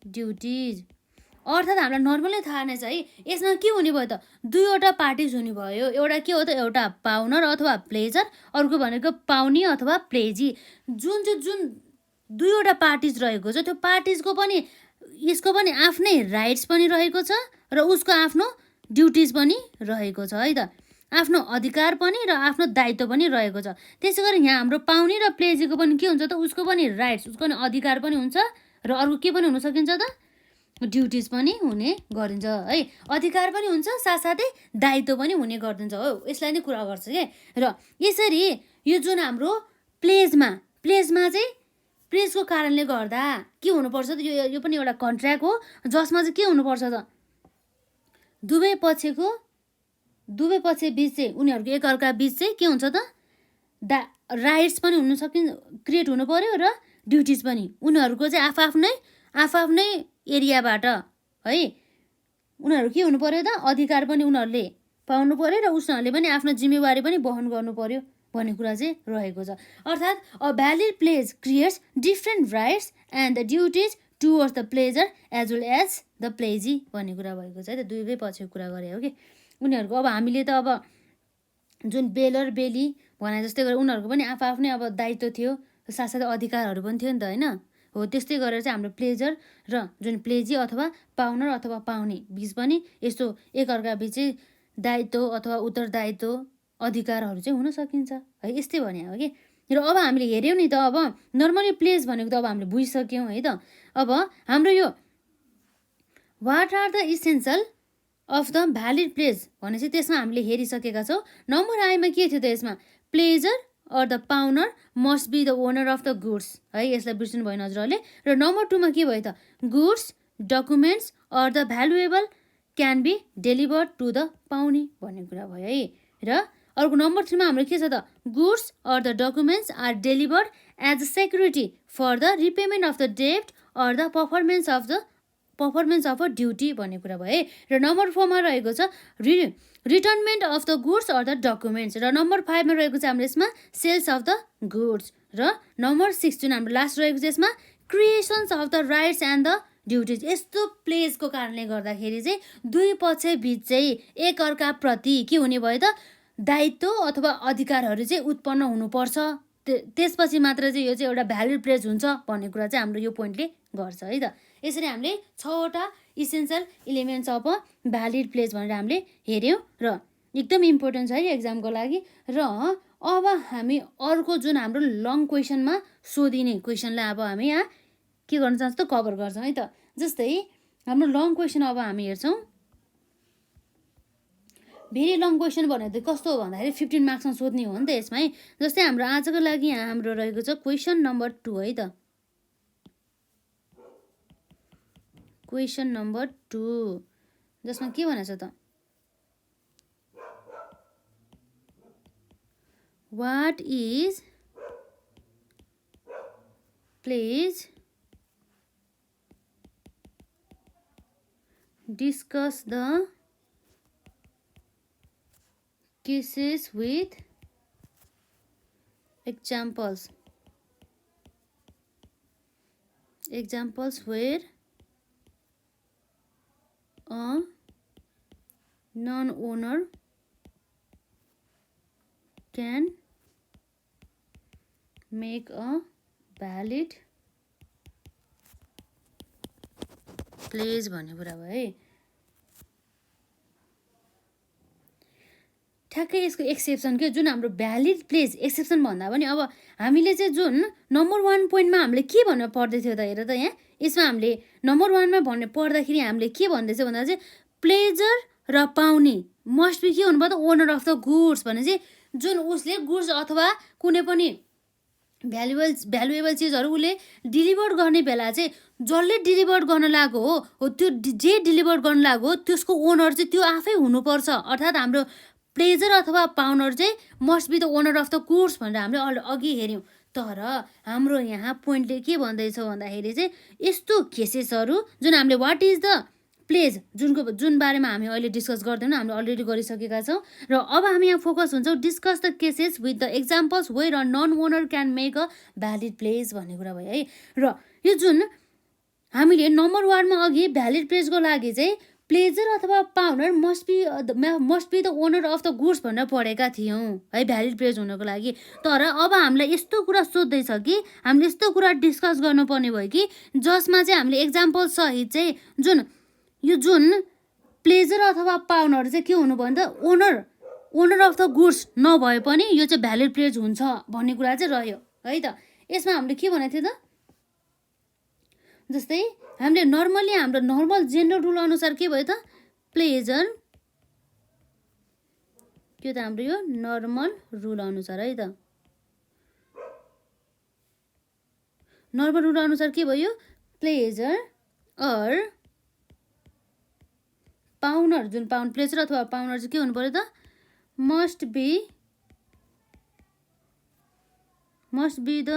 A: duties, अर्थात् हामीलाई नर्मलै थाहा नै छ है। यसमा के हुने भयो त, दुईवटा पार्टिज हुने भयो, एउटा के हो त एउटा पाउनर अथवा प्लेजर, अर्को भनेको पाउने अथवा प्लेजी। जुन दुईवटा पार्टिज रहेको छ त्यो पार्टिजको पनि यसको पनि आफ्नै राइट्स पनि रहेको छ र उसको आफ्नो ड्युटिज पनि रहेको छ है त, आफ्नो अधिकार पनि र आफ्नो दायित्व पनि रहेको छ। त्यसै गरी यहाँ हाम्रो पाउने र प्लेजीको पनि के हुन्छ त, उसको पनि राइट्स उसको पनि अधिकार पनि हुन्छ र अर्को के पनि हुन सकिन्छ त ड्युटिज पनि हुने गरिन्छ है, अधिकार पनि हुन्छ, साथसाथै दायित्व पनि हुने गरिदिन्छ हो। यसलाई नै कुरा गर्छ क्या। र यसरी यो जुन हाम्रो प्लेजमा चाहिँ प्लेजको कारणले गर्दा के हुनुपर्छ त, यो पनि एउटा कन्ट्र्याक्ट हो जसमा चाहिँ के हुनुपर्छ त, दुवै पक्ष बिच चाहिँ उनीहरूको एकअर्का बिच चाहिँ के हुन्छ त, राइट्स पनि हुन क्रिएट हुनु पर्यो र ड्युटिज पनि। उनीहरूको चाहिँ आफ्नै एरियाबाट है उनीहरू के हुनु पर्यो त, अधिकार पनि उनीहरूले पाउनु पर्यो र उनीहरूले पनि आफ्नो जिम्मेवारी पनि वहन गर्नु पर्यो भन्ने कुरा चाहिँ रहेको छ। अर्थात् a valid pledge creates different rights and the duties towards the pledger as well as the pledgee भन्ने कुरा भएको छ है त। दुवै पक्षको कुरा गरे हो कि उनीहरूको। अब हामीले त अब जुन बेलर बेली भने जस्तै गरेर उनीहरूको पनि आफ्नै अब दायित्व थियो, साथसाथै अधिकारहरू पनि थियो नि त होइन हो। त्यस्तै गरेर चाहिँ हाम्रो प्लेजर र जुन प्लेजी अथवा पाउनर अथवा पाउने बिच पनि यस्तो एकअर्का बिच चाहिँ दायित्व अथवा उत्तरदायित्व अधिकारहरू चाहिँ हुन सकिन्छ है। यस्तै भने हो कि। र अब हामीले हेऱ्यौँ नि त, अब नर्मली प्लेज भनेको त अब हामीले बुझिसक्यौँ है त। अब हाम्रो यो what are the essential of the valid pledge भनेपछि त्यसमा हामीले हेरिसकेका छौँ। नम्बर आईमा के थियो त यसमा, pledger or the pawnor must be the owner of the goods है। यसलाई बिर्सिनु भएन हजुरहरूले। र नम्बर 2 मा के भयो त, goods documents or the valuable can be delivered to the pawnee भन्ने कुरा भयो है। र अर्को नम्बर 3 मा हाम्रो के छ त, goods or the documents are delivered as a security for the repayment of the डेब्ट or the performance of a duty भन्ने कुरा भयो है। र नम्बर 4 मा रहेको छ returnment of the goods or the documents. र नम्बर 5 मा रहेको छ हाम्रो यसमा सेल्स अफ द गुड्स। र नम्बर 6 जुन हाम्रो लास्ट रहेको छ यसमा creations of the rights and the duties. यस्तो प्लेजको कारणले गर्दाखेरि चाहिँ दुई पक्ष बिच चाहिँ एकअर्का प्रति के हुने भयो त, दायित्व अथवा अधिकारहरू चाहिँ उत्पन्न हुनुपर्छ। त्यसपछि मात्र चाहिँ यो चाहिँ एउटा भ्यालिड प्लेज हुन्छ भन्ने कुरा चाहिँ हाम्रो यो पोइन्टले गर्छ है त। यसरी हामीले 6वटा essential elements of a valid pledge भनेर हामीले हेऱ्यौँ र एकदम इम्पोर्टेन्ट छ है एक्जामको लागि। र अब हामी अर्को जुन हाम्रो लङ क्वेसनमा सोधिने क्वेसनलाई अब हामी यहाँ के गर्न चाहन्छौँ त, कभर गर्छौँ है त। जस्तै हाम्रो लङ क्वेसन अब हामी हेर्छौँ। भेरी लङ क्वेसन भनेर त कस्तो हो भन्दाखेरि 15 मार्क्समा सोध्ने हो नि त यसमा है। जस्तै हाम्रो आजको लागि यहाँ हाम्रो रहेको छ क्वेसन नम्बर 2 है त। क्वेसन नम्बर 2 जसमा के भनेको छ त, what is pledge discuss the cases with examples where a non-owner can make a valid pledge भन्ने कुरा भयो है। ठ्याक्कै यसको एक्सेप्सन के, जुन हाम्रो भ्यालिड प्लेज एक्सेप्सन भन्दा पनि अब हामीले चाहिँ जुन नम्बर 1 पोइन्टमा हामीले के भन्नु पर्दै थियो त, हेर त यहाँ यसमा हामीले नम्बर 1 मा भन्ने पढ्दाखेरि हामीले के भन्दैछ भन्दा चाहिँ प्लेजर र पाउने मस्ट बी के हुनुभयो त, ओनर अफ द गुड्स भने चाहिँ जुन उसले गुड्स अथवा कुनै पनि भ्यालुएबल चिजहरू उसले डेलिभर गर्ने बेला चाहिँ जसले डेलिभर गर्न लागेको हो त्यो जे डेलिभर गर्न लागेको हो त्यसको ओनर चाहिँ त्यो आफै हुनुपर्छ। अर्थात् हाम्रो प्लेजर अथवा पाउनर चाहिँ must be the owner of the goods भनेर हामीले अघि हेऱ्यौँ। तर हाम्रो यहाँ पोइन्टले के भन्दैछ भन्दाखेरि चाहिँ यस्तो केसेसहरू जुन हामीले वाट इज द प्लेज जुन बारेमा हामी अहिले डिस्कस गर्दैनौँ, हामीले अलरेडी गरिसकेका छौँ। र अब हामी यहाँ फोकस हुन्छौँ discuss the cases with the examples where a non owner can make a valid pledge भन्ने कुरा भयो है। र यो जुन हामीले नम्बर 1 मा अघि भ्यालिड प्लेजको लागि चाहिँ प्लेजर अथवा pawnor must be the owner of the goods भनेर पढेका थियौँ है भ्यालिड प्लेज हुनको लागि। तर अब हामीलाई यस्तो कुरा सोध्दैछ कि हामीले यस्तो कुरा डिस्कस गर्नुपर्ने भयो कि जसमा चाहिँ हामीले एक्जाम्पल सहित चाहिँ जुन प्लेजर अथवा पाउनर चाहिँ के हुनु भयो त, ओनर अफ द गुड्स नभए पनि यो चाहिँ भ्यालिड प्लेज हुन्छ भन्ने कुरा चाहिँ रह्यो है त। यसमा हामीले के भनेको थियो त, जस्तै हामीले नर्मली हाम्रो नर्मल जेनरल रुल अनुसार के भयो त प्लेजर, त्यो त हाम्रो यो नर्मल रुल अनुसार है त। नर्मल रुल अनुसार के भयो प्लेजर अर पाउनर, जुन पाउन प्लेजर अथवा पाउनर चाहिँ के हुनु पर्यो त must be the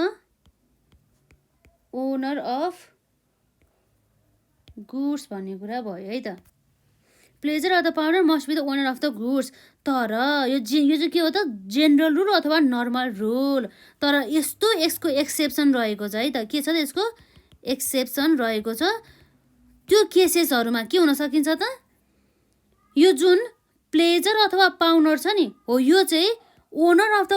A: owner of goods भन्ने कुरा भयो है त। प्लेजर अथवा pawnor must be the owner of the goods. तर यो चाहिँ के हो त जेनरल रुल अथवा नर्मल रुल। तर यसको एक्सेप्सन रहेको छ है त। के छ त यसको एक्सेप्सन रहेको छ। त्यो केसेसहरूमा के हुन सकिन्छ त यो जुन प्लेजर अथवा पाउनर छ नि हो यो चाहिँ ओनर अफ द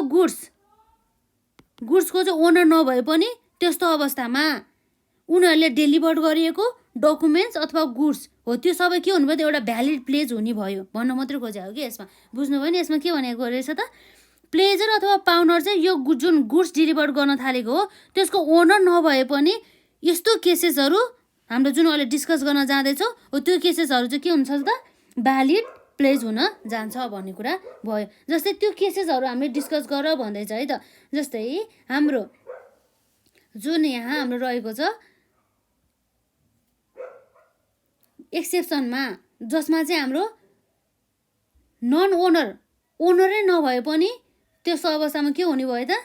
A: गुड्सको चाहिँ ओनर नभए पनि त्यस्तो अवस्थामा उनीहरूले डेलिभर गरिएको डकुमेन्ट्स अथवा गुड्स हो त्यो सबै के हुनुभयो त एउटा भ्यालिड प्लेज हुने भयो भन्न मात्रै खोजेको कि यसमा। बुझ्नुभयो नि यसमा के भनेको रहेछ त प्लेजर अथवा पाउनर चाहिँ यो जुन गुड्स डेलिभर गर्न थालेको हो त्यसको ओनर नभए पनि यस्तो केसेसहरू हाम्रो जुन अहिले डिस्कस गर्न जाँदैछौँ हो त्यो केसेसहरू चाहिँ के हुन्छ त भ्यालिड प्लेज हुन जान्छ भन्ने कुरा भयो। जस्तै त्यो केसेसहरू हामीले डिस्कस गर भन्दैछ है त। जस्तै हाम्रो जुन यहाँ हाम्रो रहेको छ एक्सेप्सनमा जसमा चाहिँ हाम्रो नन ओनरै नभए पनि त्यस्तो अवस्थामा के हुने भयो त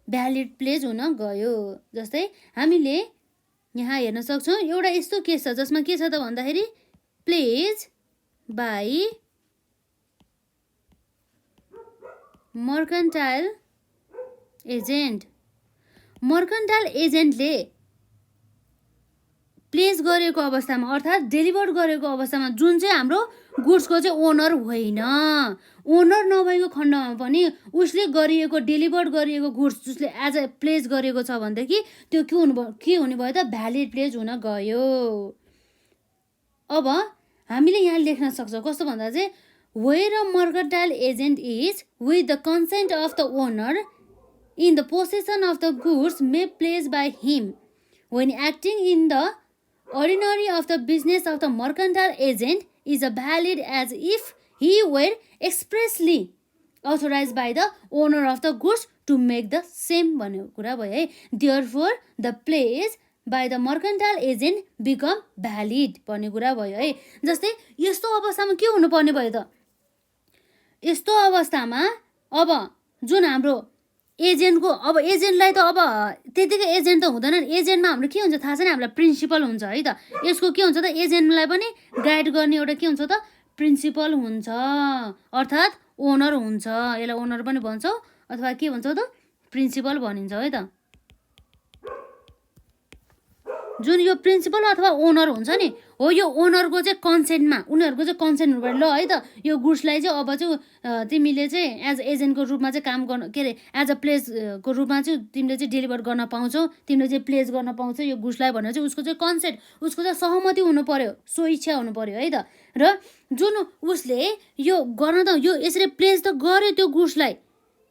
A: भ्यालिड प्लेज हुन गयो। जस्तै हामीले यहाँ हेर्न सक्छौँ एउटा यस्तो केस छ जसमा के छ त भन्दाखेरि प्लेज बाई मर्कन्टाइल एजेन्टले प्लेस गरेको अवस्थामा अर्थात् डेलिभर गरेको अवस्थामा जुन चाहिँ हाम्रो गुड्सको चाहिँ ओनर होइन, ओनर नभएको खण्डमा पनि उसले गरिएको डेलिभर गरिएको गुड्स जसले एज अ प्लेस गरेको छ भनेदेखि त्यो के हुने भयो त भ्यालिड प्लेज हुन गयो। अब हामीले यहाँ लेख्न सक्छौँ कस्तो भन्दा चाहिँ where a mercantile agent is with the consent of the owner in the possession of the goods may placed by him when acting in the ordinary of the business of the mercantile agent is valid as if he were expressly authorized by the owner of the goods to make the same भन्ने कुरा भयो है। Therefore the place by the mercantile agent become valid भन्ने कुरा भयो है। जस्तै यस्तो अवस्थामा के हुनुपर्ने भयो त यस्तो अवस्थामा अब जुन हाम्रो एजेन्टको अब एजेन्टलाई त अब त्यतिकै एजेन्ट त हुँदैन। एजेन्टमा हाम्रो के हुन्छ थाहा छैन हामीलाई प्रिन्सिपल हुन्छ है त। यसको के हुन्छ त एजेन्टलाई पनि गाइड गर्ने एउटा के हुन्छ त प्रिन्सिपल हुन्छ अर्थात् ओनर हुन्छ। यसलाई ओनर पनि भन्छौँ अथवा के भन्छौँ त प्रिन्सिपल भनिन्छ है त। जुन यो प्रिन्सिपल अथवा ओनर हुन्छ नि हो यो ओनरको चाहिँ कन्सेन्टमा उनीहरूको चाहिँ कन्सेन्ट हुनुपर्यो ल है त। यो गुड्सलाई चाहिँ अब चाहिँ तिमीले चाहिँ एज एजेन्टको रूपमा चाहिँ काम गर्न के अरे एज अ प्लेसको रूपमा चाहिँ तिमीले चाहिँ डेलिभर गर्न पाउँछौ, तिमीले चाहिँ प्लेस गर्न पाउँछौ यो गुड्सलाई भनेर चाहिँ उसको चाहिँ कन्सेन्ट उसको चाहिँ सहमति हुनु पर्यो, सो इच्छा हुनु पर्यो है त। र जुन उसले यो गर्न त यो यसरी प्लेस त गर्यो त्यो गुड्सलाई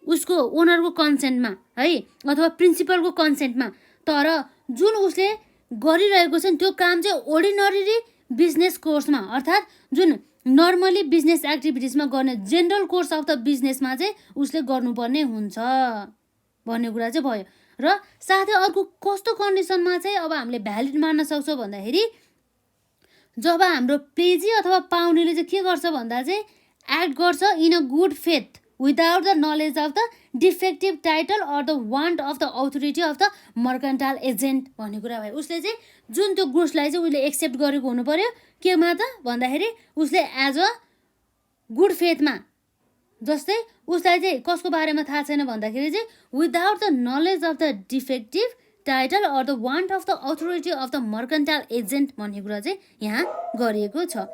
A: उसको ओनरको कन्सेन्टमा है अथवा प्रिन्सिपलको कन्सेन्टमा। तर जुन उसले गरिरहेको छ नि त्यो काम चाहिँ अर्डिनरी बिजनेस कोर्समा अर्थात् जुन नर्मली बिजनेस एक्टिभिटिजमा गर्ने जेनरल कोर्स अफ द बिजनेसमा चाहिँ उसले गर्नुपर्ने हुन्छ भन्ने कुरा चाहिँ भयो। र साथै अर्को कस्तो कन्डिसनमा चाहिँ अब हामीले भ्यालिड मान्न सक्छौँ भन्दाखेरि जब हाम्रो प्लेजी अथवा पाउनेले चाहिँ के गर्छ भन्दा चाहिँ एक्ट गर्छ in a good faith without the knowledge of the defective title or the want of the authority of the mercantile agent भन्ने कुरा भयो। उसले चाहिँ जुन त्यो गुड्सलाई चाहिँ उसले एक्सेप्ट गरेको हुनु पर्यो केमा त भन्दाखेरि उसले एज अ गुड फेथमा। जस्तै उसलाई चाहिँ कसको बारेमा थाहा छैन भन्दाखेरि चाहिँ without the knowledge of the defective title or the want of the authority of the mercantile agent भन्ने कुरा चाहिँ यहाँ गरिएको छ।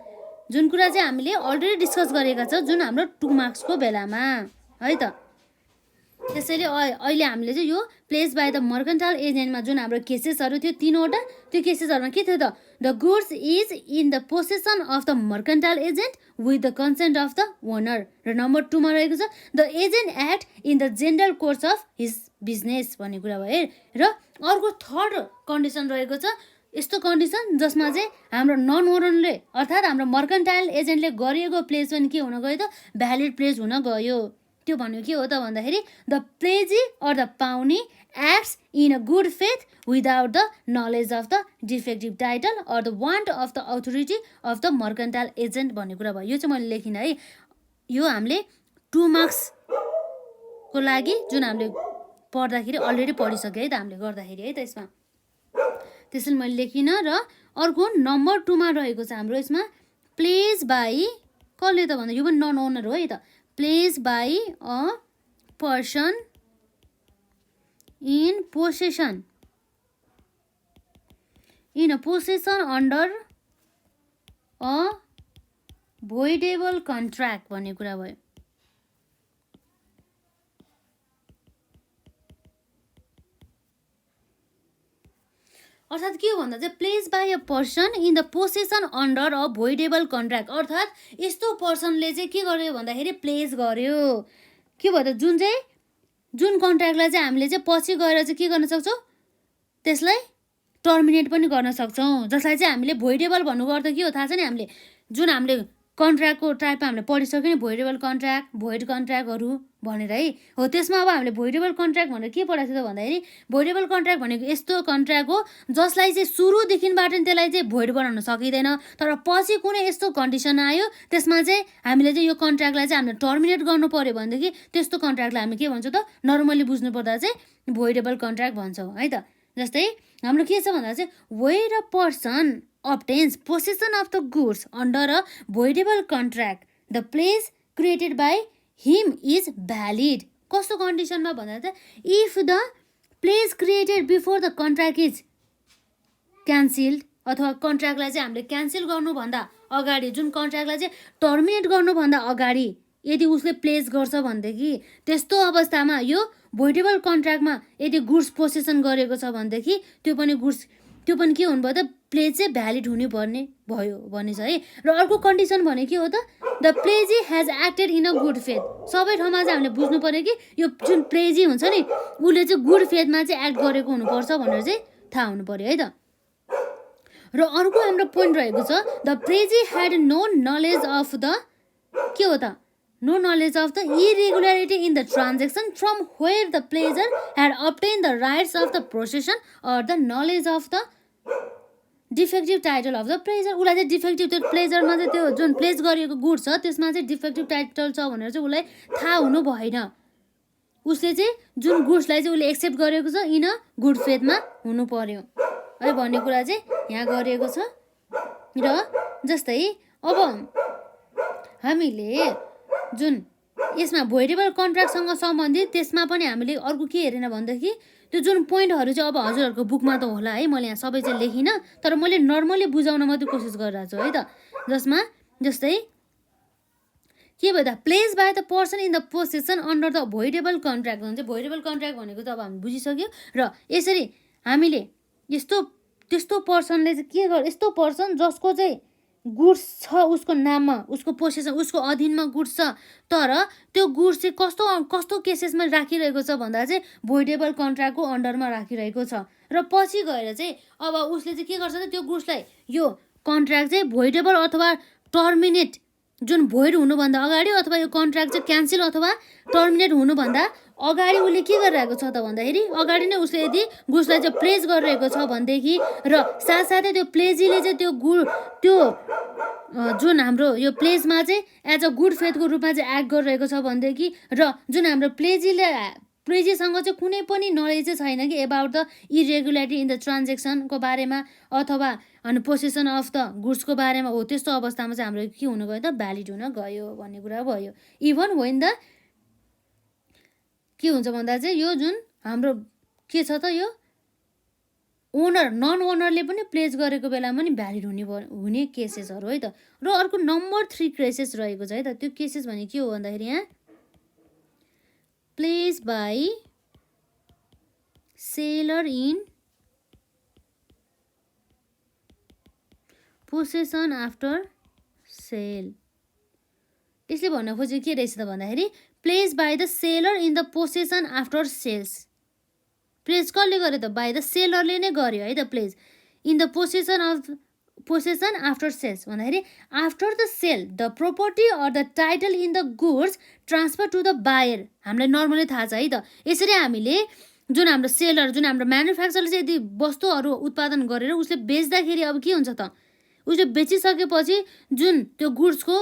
A: जुन कुरा चाहिँ हामीले अलरेडी डिस्कस गरेका छौँ जुन हाम्रो 2 मार्क्सको बेलामा है त। त्यसैले अहिले हामीले चाहिँ यो प्लेस बाई द मर्कन्टाइल एजेन्टमा जुन हाम्रो केसेसहरू थियो 3वटा त्यो केसेसहरूमा के थियो त the goods is in the possession of the mercantile agent with the consent of the owner. र नम्बर 2 मा रहेको छ the agent act in the general course of his business भन्ने कुरा भयो। र अर्को थर्ड कन्डिसन रहेको छ यस्तो कन्डिसन जसमा चाहिँ हाम्रो नन ओनरले अर्थात् हाम्रो मर्केन्टाइल एजेन्टले गरिएको प्लेज पनि के हुन गयो त भ्यालिड प्लेज हुन गयो। त्यो भनेको के हो त भन्दाखेरि the pledgee or the pawnee acts in a good faith without the knowledge of the defective title or the want of the authority of the mercantile agent भन्ने कुरा भयो। यो चाहिँ मैले लेखिनँ है, यो हामीले 2 मार्क्सको लागि जुन हामीले पढ्दाखेरि अलरेडी पढिसक्यो है त हामीले गर्दाखेरि है त यसमा, त्यसैले मैले लेखिनँ। र अर्को नम्बर 2 मा रहेको छ हाम्रो यसमा प्लेज बाई कसले त भन्दा यो पनि नन ओनर हो है त, pledge by a person in possession under a voidable contract भन्ने कुरा भयो। अर्थात् के हो भन्दा चाहिँ pledge by a person in the possession under a voidable contract, अर्थात् यस्तो पर्सनले चाहिँ के गर्यो भन्दाखेरि प्लेस गर्यो। के भयो त जुन कन्ट्र्याक्टलाई चाहिँ हामीले चाहिँ पछि गएर चाहिँ के गर्न सक्छौँ, त्यसलाई टर्मिनेट पनि गर्न सक्छौँ, जसलाई चाहिँ हामीले भोइडेबल भन्नुको अर्थ के हो थाहा छ नि, हामीले जुन हामीले कन्ट्र्याक्टको टाइपमा हामीले पढिसक्यो नि, भोइडेबल कन्ट्र्याक्ट भोइड कन्ट्र्याक्टहरू भनेर है, हो त्यसमा अब हामीले भोइडेबल कन्ट्र्याक्ट भनेर के पढाएको थियो त भन्दाखेरि भोइडेबल कन्ट्र्याक्ट भनेको यस्तो कन्ट्र्याक्ट हो जसलाई चाहिँ सुरुदेखिबाट त्यसलाई चाहिँ भोइड बनाउन सकिँदैन, तर पछि कुनै यस्तो कन्डिसन आयो त्यसमा चाहिँ हामीले चाहिँ यो कन्ट्र्याक्टलाई चाहिँ हामीले टर्मिनेट गर्नु पर्यो भनेदेखि त्यस्तो कन्ट्र्याक्टलाई हामी के भन्छौँ त नर्मली बुझ्नुपर्दा चाहिँ भोइडेबल कन्ट्र्याक्ट भन्छौँ है त। जस्तै हाम्रो के छ भन्दा चाहिँ where a person obtains possession of the goods under a voidable contract, the place created by him is valid. कस्तो कन्डिसनमा भन्दा त if the pledge created before the contract is cancelled, अथवा कन्ट्र्याक्टलाई चाहिँ हामीले क्यान्सल गर्नुभन्दा अगाडि, जुन कन्ट्र्याक्टलाई चाहिँ टर्मिनेट गर्नुभन्दा अगाडि यदि उसले प्लेस गर्छ भनेदेखि त्यस्तो अवस्थामा यो भोइडेबल कन्ट्र्याक्टमा यदि गुड्स पोसेसन गरेको छ भनेदेखि त्यो पनि के हुनु भयो त प्लेज चाहिँ भ्यालिड हुनु पर्ने भयो भन्ने छ है। र अर्को कन्डिसन भने के हो त the प्लेजी has acted in a good faith, सबै ठाउँमा चाहिँ हामीले बुझ्नु पर्यो कि यो जुन प्लेजी हुन्छ नि उसले चाहिँ गुड फेथमा चाहिँ एक्ट गरेको हुनुपर्छ भनेर चाहिँ थाहा हुनु पर्यो है त। र अर्को हाम्रो पोइन्ट रहेको छ the pledgee had no knowledge of the के हो त no knowledge of the irregularity in the transaction from where the placer had obtained the rights of the possession or the knowledge of the defective title of the pleasure. उसलाई चाहिँ defective त्यो प्लेजरमा चाहिँ त्यो जुन place गरिएको good छ त्यसमा चाहिँ डिफेक्टिभ टाइटल छ भनेर चाहिँ उसलाई थाहा हुनु भएन। उसले चाहिँ जुन गुड्सलाई चाहिँ उसले एक्सेप्ट गरेको छ इन गुड फेथमा हुनु पर्यो है भन्ने कुरा चाहिँ यहाँ गरिएको छ। र जस्तै अब हामीले जुन यसमा भोइडेबल कन्ट्र्याक्टसँग सम्बन्धित त्यसमा पनि हामीले अर्को के हेरेन भनेदेखि त्यो जुन पोइन्टहरू चाहिँ अब हजुरहरूको बुकमा त होला है, मैले यहाँ सबै चाहिँ लेखिनँ तर मैले नर्मली बुझाउन मात्रै कोसिस गरिरहेको छु है त। जसमा जस्तै के भयो त pledge by the person in the possession under the voidable contract हुन्छ। भोइडेबल कन्ट्र्याक्ट भनेको त अब हामी बुझिसक्यो। र यसरी हामीले त्यस्तो पर्सनले चाहिँ के गर्यो, यस्तो पर्सन जसको चाहिँ गुड्स छ उसको नाममा, उसको पोसेसन उसको अधीनमा गुड्स छ, तर त्यो गुड्स चाहिँ कस्तो केसेसमा राखिरहेको छ भन्दा चाहिँ भोइडेबल कन्ट्र्याक्टको अन्डरमा राखिरहेको छ। र पछि गएर चाहिँ अब उसले चाहिँ के गर्छ त त्यो गुड्सलाई यो कन्ट्र्याक्ट चाहिँ भोइडेबल अथवा टर्मिनेट जुन भोइड हुनुभन्दा अगाडि अथवा यो कन्ट्र्याक्ट चाहिँ क्यान्सल अथवा टर्मिनेट हुनुभन्दा अगाडि उसले के गरिरहेको छ त भन्दाखेरि अगाडि नै उसले यदि गुड्सलाई चाहिँ प्लेस गरिरहेको छ भनेदेखि र साथसाथै त्यो प्लेजीले चाहिँ त्यो जुन हाम्रो यो प्लेजमा चाहिँ एज अ गुड फेथको रूपमा चाहिँ एक्ट गरिरहेको छ भनेदेखि र जुन हाम्रो प्लेजीसँग चाहिँ कुनै पनि नलेज चाहिँ छैन कि about the irregularity in the ट्रान्जेक्सनको बारेमा अथवा अनि पोसेसन अफ द गुड्सको बारेमा हो, त्यस्तो अवस्थामा चाहिँ हाम्रो के हुनु गयो त भ्यालिड हुन गयो भन्ने कुरा भयो। इभन वेन द के हुन्छ भन्दा चाहिँ यो जुन हाम्रो के छ त यो नन ओनरले पनि प्लेस गरेको बेलामा पनि भ्यालिड हुने केसेसहरू है त। र अर्को नम्बर 3 केसेस रहेको छ है त। त्यो केसेस भने के हो भन्दाखेरि यहाँ pledge by seller in possession after sale. यसले भन्न खोजेको के रहेछ त भन्दाखेरि pledge by the seller in the possession after sales. Pledge कसले गर्यो त? बाई द सेलरले नै गर्यो है त pledge. In the possession after sales भन्दाखेरि after the sale the property or the title in the goods transfer to the buyer. हामीलाई normally थाहा छ है त। यसरी हामीले जुन हाम्रो सेलर, जुन हाम्रो म्यानुफ्याक्चरले चाहिँ यदि वस्तुहरू उत्पादन गरेर उसले बेच्दाखेरि अब के हुन्छ त? उसले बेचिसकेपछि जुन त्यो गुड्सको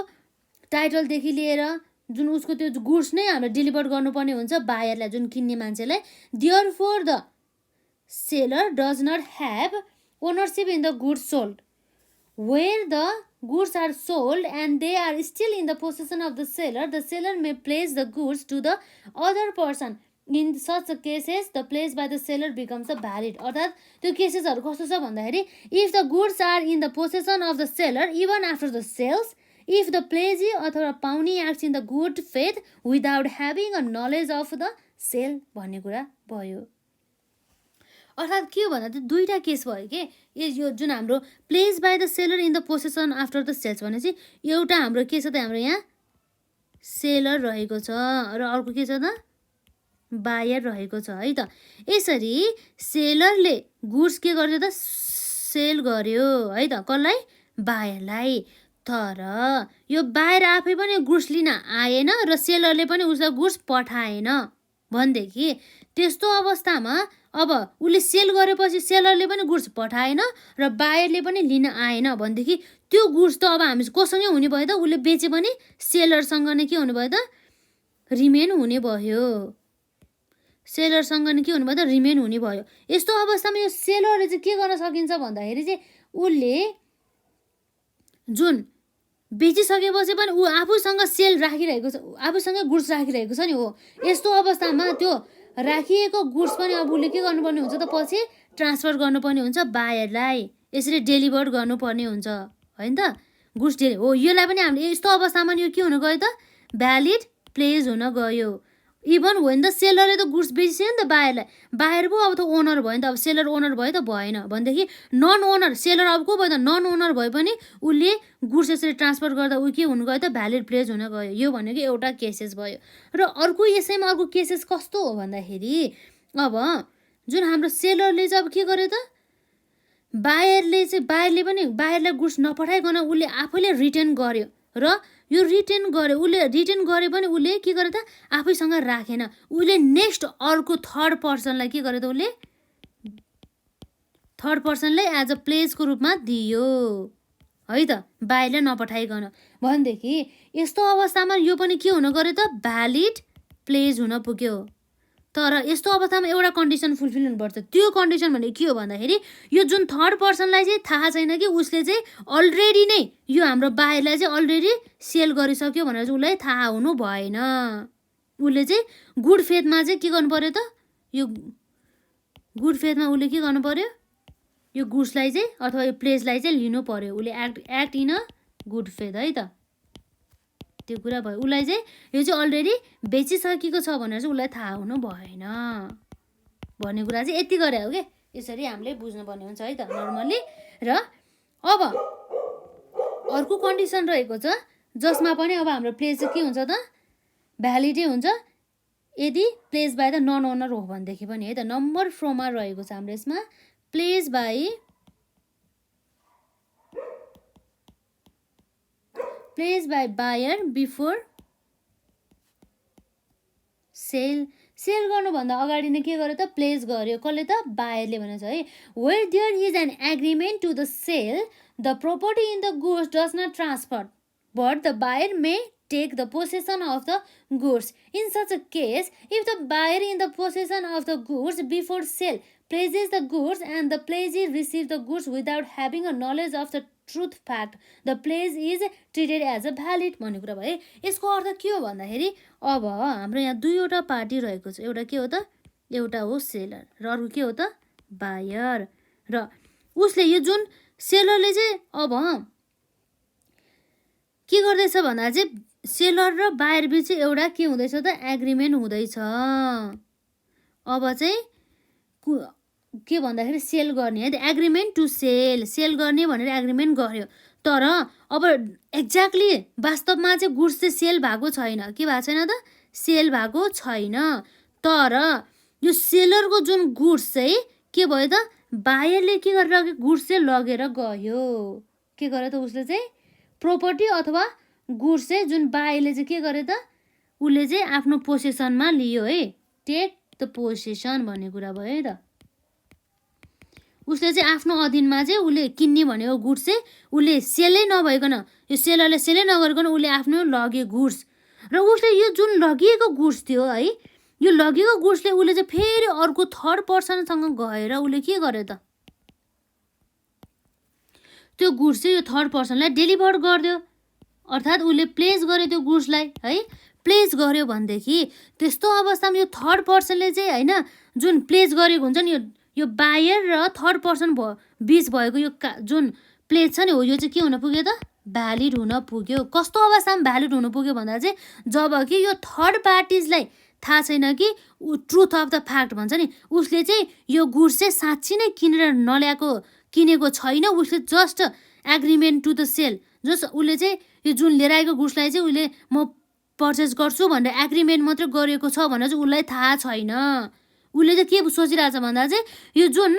A: टाइटलदेखि लिएर जुन उसको त्यो गुड्स नै हामीले डेलिभर गर्नुपर्ने हुन्छ बायरलाई, जुन किन्ने मान्छेलाई। Therefore the seller does not have ownership in the goods sold. Where the goods are sold and they are still in the possession of the seller may place the goods to the other person. In such cases, the place by the seller becomes a valid. अर्थात् त्यो केसेसहरू कस्तो छ भन्दाखेरि if the goods are in the possession of the seller even after the sales, if the pledgee अथवा पाउनी acts in the good faith without having a knowledge of the sale भन्ने कुरा भयो। अर्थात् के हो भन्दा चाहिँ दुईवटा केस भयो कि यो जुन हाम्रो pledge by the seller in the possession after the sales भने चाहिँ एउटा हाम्रो के छ त, हाम्रो यहाँ सेलर रहेको छ र अर्को के छ त, बायर रहेको छ है त। यसरी सेलरले गुड्स के गर्यो त, सेल गर्यो है त, कसलाई? बायरलाई। तर यो बायर आफै पनि गुड्स लिन आएन र सेलरले पनि उसलाई गुड्स पठाएन भनेदेखि त्यस्तो अवस्थामा अब उसले सेल गरेपछि सेलरले पनि गुड्स पठाएन र बायरले पनि लिन आएन भनेदेखि त्यो गुड्स त अब हामी कोसँगै हुने भयो त? उसले बेचे पनि सेलरसँग नै के हुने भयो त? रिमेन हुने भयो। सेलरसँग नै के हुने भयो त? रिमेन हुने भयो। यस्तो अवस्थामा यो सेलरले चाहिँ के गर्न सकिन्छ भन्दाखेरि चाहिँ उसले जुन बेचिसकेपछि पनि ऊ आफूसँग सेल राखिरहेको छ, आफूसँग गुड्स राखिरहेको छ नि हो। यस्तो अवस्थामा त्यो राखिएको गुड्स पनि अब उसले के गर्नुपर्ने हुन्छ त? पछि ट्रान्सफर गर्नुपर्ने हुन्छ बायरलाई। यसरी डेलिभर गर्नुपर्ने हुन्छ होइन त? गुड्स हो। यसलाई पनि हामीले यस्तो अवस्थामा यो के हुन गयो त? भ्यालिड प्लेज हुन गयो। इभन वेन द सेलरले त गुड्स बेचिसक्यो नि त बायरलाई, बायर पो अब त ओनर भयो नि त। अब सेलर ओनर भयो त? भएन भनेदेखि नन ओनर, सेलर अब को भयो त? नन ओनर भए पनि उसले गुड्स यसरी ट्रान्सफर गर्दा ऊ के हुनु गयो त? भ्यालिड प्लेज हुन गयो। यो भनेको एउटा केसेस भयो। र अर्को यसैमा अर्को केसेस कस्तो हो भन्दाखेरि अब जुन हाम्रो सेलरले चाहिँ अब के गर्यो त? बायरले पनि बायरलाई गुड्स नपठाइकन उसले आफैले रिटर्न गर्यो र यो रिटर्न गर्यो। उसले रिटर्न गरे पनि उसले के गर्यो त? आफैसँग राखेन। उसले नेक्स्ट अर्को थर्ड पर्सनलाई के गर्यो त? उसले थर्ड पर्सनलाई एज अ प्लेजको रूपमा दियो है त, बायरले नपठाइकन भनेदेखि यस्तो अवस्थामा यो पनि के हुन गयो त? भ्यालिड प्लेज हुन पुग्यो। तर यस्तो अवस्थामा एउटा कन्डिसन फुलफिल हुनुपर्छ। त्यो कन्डिसन भनेको के हो भन्दाखेरि यो जुन थर्ड पर्सनलाई चाहिँ थाहा छैन कि उसले चाहिँ अलरेडी नै यो हाम्रो बायरलाई चाहिँ अलरेडी सेल गरिसक्यो भनेर चाहिँ उसलाई थाहा हुनु भएन। उसले चाहिँ गुड फेथमा चाहिँ के गर्नु पर्यो त? यो गुड फेथमा उसले के गर्नु पर्यो? यो गुड्सलाई चाहिँ अथवा यो प्लेजलाई चाहिँ लिनु पर्यो। उसले act in a good faith है त, त्यो कुरा भयो। उसलाई चाहिँ यो चाहिँ अलरेडी बेचिसकेको छ भनेर चाहिँ उसलाई थाहा हुनु भएन भन्ने कुरा चाहिँ यति गरे हो कि यसरी हामीले बुझ्नुपर्ने हुन्छ है त नर्मली। र अब अर्को कन्डिसन रहेको छ जसमा पनि अब हाम्रो प्लेज चाहिँ के हुन्छ त? भ्यालिडै हुन्छ यदि pledge by the non owner हो भनेदेखि पनि है त। नम्बर 4 मा रहेको छ हाम्रो यसमा pledge by buyer before sale. Sale गर्नुभन्दा अगाडि नै के गर्यो त? प्लेज गर्यो। कसले त? बायरले भनेको छ है। Where there is an agreement to the sale the property in the goods does not transfer but the buyer may take the possession of the goods. In such a case, if the buyer in the possession of the goods before sale pledges the goods and the pledgee receives the goods without having a knowledge of the truth fact, the pledge is treated as a valid भन्ने कुरा भयो। यसको अर्थ के हो भन्दाखेरि अब हाम्रो यहाँ दुईवटा पार्टी रहेको छ। एउटा के हो त? एउटा हो सेलर र अर्को के हो त? बायर। र उसले यो जुन सेलरले चाहिँ अब के गर्दैछ भन्दा चाहिँ सेलर र बायर बिच एउटा के हुँदैछ त? एग्रिमेन्ट हुँदैछ। अब चाहिँ के भन्दाखेरि सेल गर्ने है त, एग्रिमेन्ट टु सेल, सेल गर्ने भनेर एग्रिमेन्ट गर्यो। तर अब एक्ज्याक्टली वास्तवमा चाहिँ गुड्स चाहिँ सेल भएको छैन। के भएको छैन त? सेल भएको छैन। तर यो सेलरको जुन गुड्स चाहिँ के भयो त, बायरले के गरेर लग्यो, गुड्स चाहिँ लगेर गयो। के गर्यो त उसले चाहिँ, प्रोपर्टी अथवा गुड्स चाहिँ जुन बायरले चाहिँ के गर्यो त, उसले चाहिँ आफ्नो पोसेसनमा लियो है। टेक द पोसेसन भन्ने कुरा भयो है त। उसले चाहिँ आफ्नो अधीनमा चाहिँ उसले किन्ने भनेको गुड्स चाहिँ उसले सेलै नभइकन, यो सेलरले सेलै नगरिकन उसले आफ्नो लग्यो गुड्स। र उसले यो जुन लगिएको गुड्स थियो है, यो लगेको गुड्सले उसले चाहिँ फेरि अर्को थर्ड पर्सनसँग गएर उसले के गर्यो त, त्यो गुड्स चाहिँ यो थर्ड पर्सनलाई डेलिभर गरिदियो। अर्थात् उसले प्लेस गर्यो त्यो गुड्सलाई है। प्लेस गर्यो भनेदेखि त्यस्तो अवस्थामा यो थर्ड पर्सनले चाहिँ होइन, जुन प्लेस गरेको हुन्छ नि, यो बायर र थर्ड पर्सन बिच भएको यो जुन प्लेस छ नि हो, यो चाहिँ के हुन पुग्यो त, भ्यालिड हुन पुग्यो। कस्तो अवस्थामा भ्यालिड हुन पुग्यो भन्दा चाहिँ जब कि यो थर्ड पार्टिजलाई थाहा छैन कि ट्रुथ अफ द फ्याक्ट भन्छ नि, उसले चाहिँ यो गुड्स चाहिँ साँच्ची नै किनेको छैन, उसले just agreement to the sale, just उसले चाहिँ यो जुन लिएर आएको गुड्सलाई चाहिँ उसले म पर्चेस गर्छु भनेर एग्रिमेन्ट मात्रै गरेको छ भनेर चाहिँ उसलाई थाहा छैन। उसले चाहिँ के सोचिरहेछ भन्दा चाहिँ यो जुन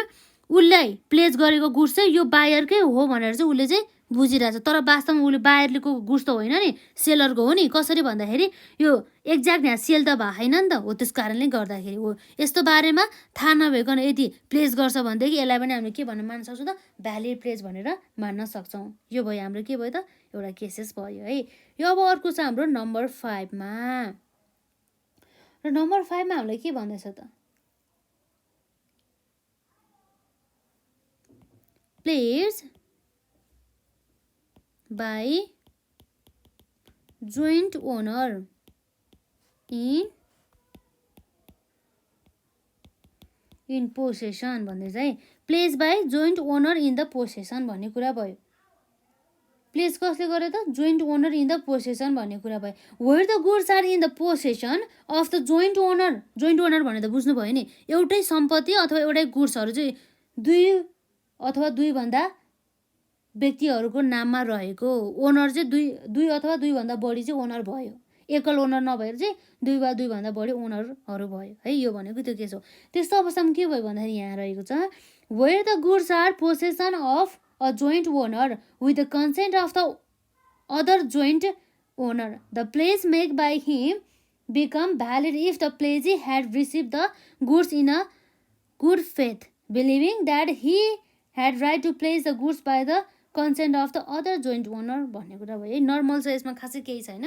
A: उसलाई प्लेस गरेको गुड्स चाहिँ यो बायरकै हो भनेर चाहिँ उसले चाहिँ बुझिरहेछ। तर वास्तवमा उसले बायरको गुड्स त होइन नि, सेलरको हो नि। कसरी भन्दाखेरि यो एक्ज्याक्ट यहाँ सेल त भएको छैन नि त हो, त्यस कारणले गर्दाखेरि हो। यस्तो बारेमा थाहा नभइकन यदि प्लेस गर्छ भनेदेखि यसलाई पनि हामीले के भनेर मान्न सक्छौँ त, भ्यालिड प्लेस भनेर मान्न सक्छौँ। यो भयो हाम्रो के भयो त, एउटा केसेस भयो है। यो अब अर्को छ हाम्रो नम्बर 5मा। र नम्बर 5मा हामीलाई के भन्दैछ त, pledge by joint owner in possession भन्दै चाहिँ pledge by joint owner in the possession भन्ने कुरा भयो। प्लेस कसले गर्यो त, joint owner in the possession भन्ने कुरा भयो। Where the goods are in the possession of the joint owner. Joint owner भने त बुझ्नुभयो नि, एउटै सम्पत्ति अथवा एउटै गुड्सहरू चाहिँ दुई अथवा दुईभन्दा व्यक्तिहरूको नाममा रहेको। ओनर चाहिँ दुई अथवा दुईभन्दा बढी चाहिँ ओनर भयो। एकल ओनर नभएर चाहिँ दुई वा दुईभन्दा बढी ओनरहरू भयो है। यो भनेको त्यो केस हो। त्यस्तो अवस्थामा के भयो भन्दाखेरि यहाँ रहेको छ, where the goods are possession of a joint owner with the consent of the other joint owner, the pledge make by him become valid if the pledgee had receive the goods in a good faith believing that he had right to pledge the goods by the consent of the other joint owner भन्ने कुरा भयो है। Normal छ, यसमा खासै केही छैन।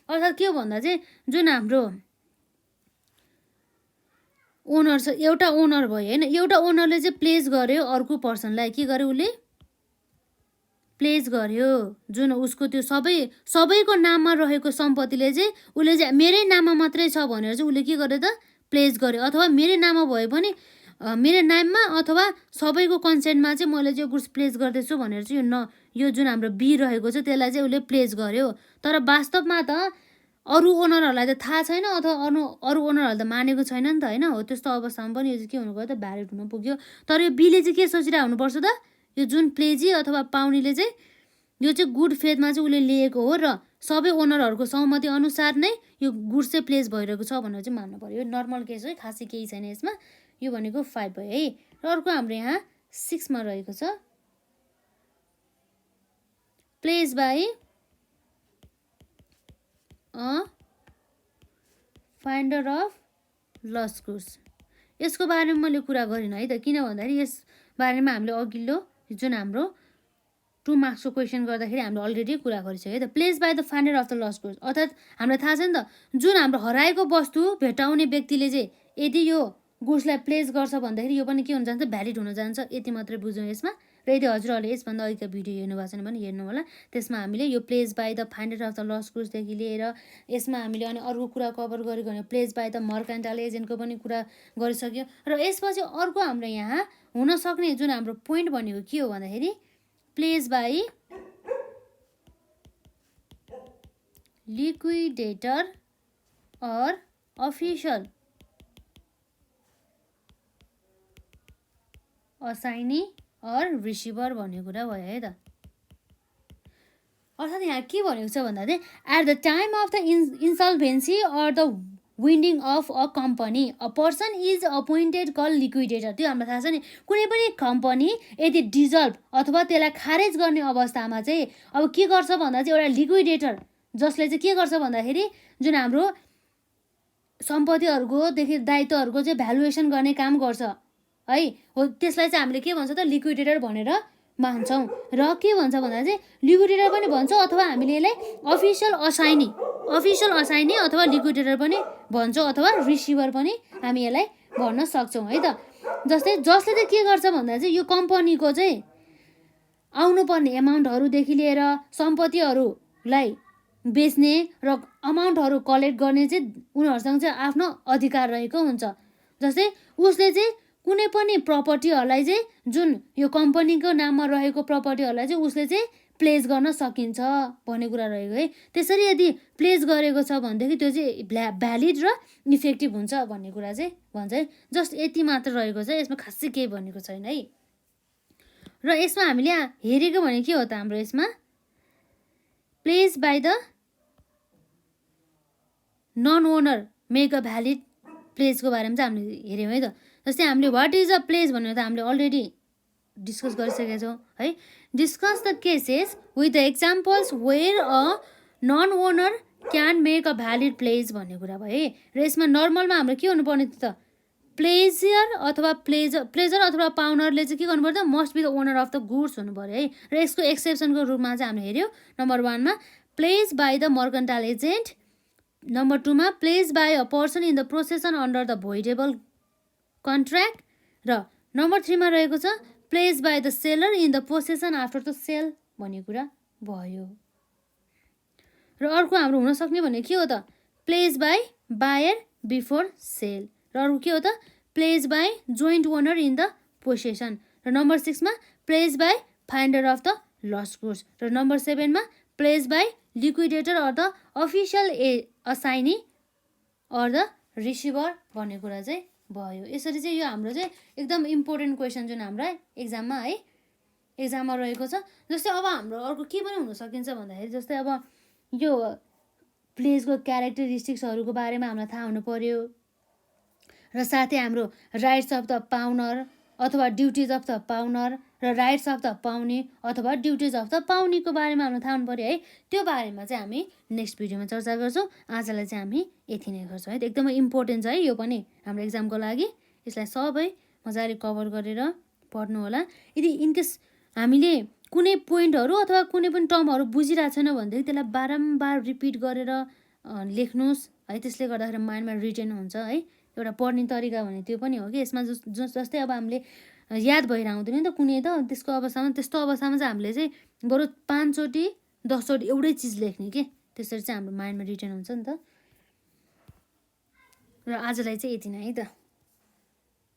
A: अर्थात् के हो भन्दा चाहिँ जुन हाम्रो ओनर छ, एउटा ओनर भयो होइन, एउटा ओनरले चाहिँ प्लेस गर्यो अर्को पर्सनलाई, के गर्यो उसले प्लेस गर्यो, जुन उसको त्यो सबैको नाममा रहेको सम्पत्तिले चाहिँ उसले चाहिँ मेरै नाममा मात्रै छ भनेर चाहिँ उसले के गर्यो त, प्लेस गर्यो। अथवा मेरै नाममा भयो भने मेरो नाममा अथवा सबैको कन्सेन्टमा चाहिँ मैले चाहिँ गुड्स प्लेस गर्दैछु भनेर चाहिँ यो जुन हाम्रो बी रहेको छ त्यसलाई चाहिँ उसले प्लेस गर्यो। तर वास्तवमा त अरू ओनरहरूलाई त थाहा छैन अथवा अरू ओनरहरूले त मानेको छैन नि त होइन हो। त्यस्तो अवस्थामा पनि यो चाहिँ के हुनु गयो त, भ्यालिड हुन पुग्यो। तर यो बीले चाहिँ के सोचिरहेको हुनुपर्छ त, यो जुन प्लेजी अथवा पाउनेले चाहिँ यो चाहिँ गुड फेथमा चाहिँ उसले लिएको हो र सबै ओनरहरूको सहमति अनुसार नै यो गुड्स चाहिँ प्लेस भइरहेको छ भनेर चाहिँ मान्नु पर्यो। यो नर्मल केस है, खासै केही छैन यसमा। यो भनेको 5 भयो है। र अर्को हाम्रो यहाँ 6मा रहेको छ, pledge by finder of lost goods. यसको बारेमा मैले कुरा गरिनँ है त, किन भन्दाखेरि यस बारेमा हामीले अघिल्लो जुन हाम्रो 2 मार्क्सको क्वेसन गर्दाखेरि हामीले अलरेडी कुरा गरिसक्यो है त। Pledge by the finder of the lost goods अर्थात् हामीलाई थाहा छ नि त, जुन हाम्रो हराएको वस्तु भेटाउने व्यक्तिले चाहिँ यदि यो गुड्सलाई प्लेस गर्छ भन्दाखेरि यो पनि के हुन जान्छ, भ्यालिड हुन जान्छ। यति मात्रै बुझौँ यसमा। र यदि हजुरहरूले यसभन्दा अघिको भिडियो हेर्नु भएको छैन भने हेर्नु होला। त्यसमा हामीले यो pledge by the finder of the lost गुड्सदेखि लिएर यसमा हामीले अनि अर्को कुरा कभर गरेको भने प्लेस बाई द मर्केन्टाइल एजेन्टको पनि कुरा गरिसक्यो। र यसपछि अर्को हाम्रो यहाँ हुनसक्ने जुन हाम्रो पोइन्ट भनेको के हो भन्दाखेरि pledge by liquidator or official assignee or receiver भन्ने कुरा भयो है त। अर्थात् यहाँ के भनेको छ भन्दा चाहिँ at the time of the insolvency or the winding of a company a person is appointed call liquidator. त्यो हामीलाई थाहा छ नि, कुनै पनि कम्पनी यदि डिजल्भ अथवा त्यसलाई खारेज गर्ने अवस्थामा चाहिँ अब के गर्छ भन्दा चाहिँ एउटा लिक्विडेटर जसले चाहिँ के गर्छ भन्दाखेरि जुन हाम्रो सम्पत्तिहरूकोदेखि दायित्वहरूको चाहिँ भ्यालुएसन गर्ने काम गर्छ है, हो त्यसलाई चाहिँ हामीले के भन्छ त लिक्विडेटर भनेर मान्छौँ। र के भन्छ भन्दा चाहिँ लिक्विडेटर पनि भन्छौँ अथवा हामीले यसलाई अफिसियल असाइनी अथवा लिक्विडेटर पनि भन्छौँ अथवा रिसिभर पनि हामी यसलाई भन्न सक्छौँ है त। जस्तै जसले चाहिँ के गर्छ भन्दा चाहिँ यो कम्पनीको चाहिँ आउनुपर्ने एमाउन्टहरूदेखि लिएर सम्पत्तिहरूलाई बेच्ने र अमाउन्टहरू कलेक्ट गर्ने चाहिँ उनीहरूसँग चाहिँ आफ्नो अधिकार रहेको हुन्छ। जस्तै उसले चाहिँ कुनै पनि प्रपर्टीहरूलाई चाहिँ जुन यो कम्पनीको नाममा रहेको प्रपर्टीहरूलाई चाहिँ उसले चाहिँ प्लेस गर्न सकिन्छ भन्ने कुरा रहेको है। त्यसरी यदि प्लेस गरेको छ भनेदेखि त्यो चाहिँ भ्यालिड र इफेक्टिभ हुन्छ भन्ने कुरा चाहिँ भन्छ है। जस्ट यति मात्र रहेको छ, यसमा खासै केही भनेको छैन है। र यसमा हामीले हेरेको भने के हो त हाम्रो यसमा pledge by the non owner make a valid प्लेसको बारेमा चाहिँ हामीले हेऱ्यौँ है त। जस्तै हामीले वाट इज अ प्लेस भनेर त हामीले अलरेडी डिस्कस गरिसकेका छौँ है। Discuss the cases with the examples where a non owner can make a valid pledge भन्ने कुरा भयो है। र यसमा नर्मलमा हाम्रो के हुनुपर्ने त प्लेजर अथवा पाउनरले चाहिँ के गर्नु पर्छ must be the owner of the goods हुनु पऱ्यो है। र यसको एक्सेप्सनको रूपमा चाहिँ हामीले हेऱ्यौँ नम्बर 1 मा pledge by the mercantile agent, number 2 मा pledge by a person in the procession under the voidable contract, र नम्बर 3 मा रहेको छ pledge by the seller in the possession after the sale भन्ने कुरा भयो। र अर्को हाम्रो हुन सक्ने भने के हो त pledge by buyer before sale, र अर्को के हो त pledge by joint owner in the possession, र नम्बर 6 मा pledge by finder of the lost goods, र नम्बर 7 मा pledge by liquidator or the official assignee or the receiver भन्ने कुरा चाहिँ भयो। यसरी चाहिँ यो हाम्रो चाहिँ एकदम इम्पोर्टेन्ट क्वेसन जुन हाम्रो एक्जाममा रहेको छ। जस्तै अब हाम्रो अर्को के पनि हुन सकिन्छ भन्दाखेरि जस्तै अब यो प्लेसको क्यारेक्टरिस्टिक्सहरूको बारेमा हामीलाई थाहा हुनु पर्यो, र साथै हाम्रो राइट्स अफ द पाउनर अथवा ड्युटिज अफ द पाउनर र राइट्स अफ द पाउने अथवा ड्युटिज अफ द पाउनेको बारेमा हामीलाई थाहा हुनु पर्यो है। त्यो बारेमा चाहिँ हामी नेक्स्ट भिडियोमा चर्चा गर्छौँ। आजलाई चाहिँ हामी यति नै गर्छौँ है। एकदमै इम्पोर्टेन्ट छ है यो पनि हाम्रो एक्जामको लागि। यसलाई सबै मजाले कभर गरेर पढ्नु होला। यदि इनकेस हामीले कुनै पोइन्टहरू अथवा कुनै पनि टर्महरू बुझिरहेको छैन भनेदेखि त्यसलाई बारम्बार रिपिट गरेर लेख्नुहोस् है। त्यसले गर्दाखेरि माइन्डमा रिटेन हुन्छ है। एउटा पढ्ने तरिका भने त्यो पनि हो कि यसमा जस्तै अब हामीले याद भएर आउँदैन नि त कुनै त त्यस्तो अवस्थामा चाहिँ हामीले चाहिँ बरु 5 चोटि 10 चोटि एउटै चिज लेख्ने के, त्यसरी चाहिँ हाम्रो माइन्डमा रिटेन हुन्छ नि त। र आजलाई चाहिँ यति नै है त।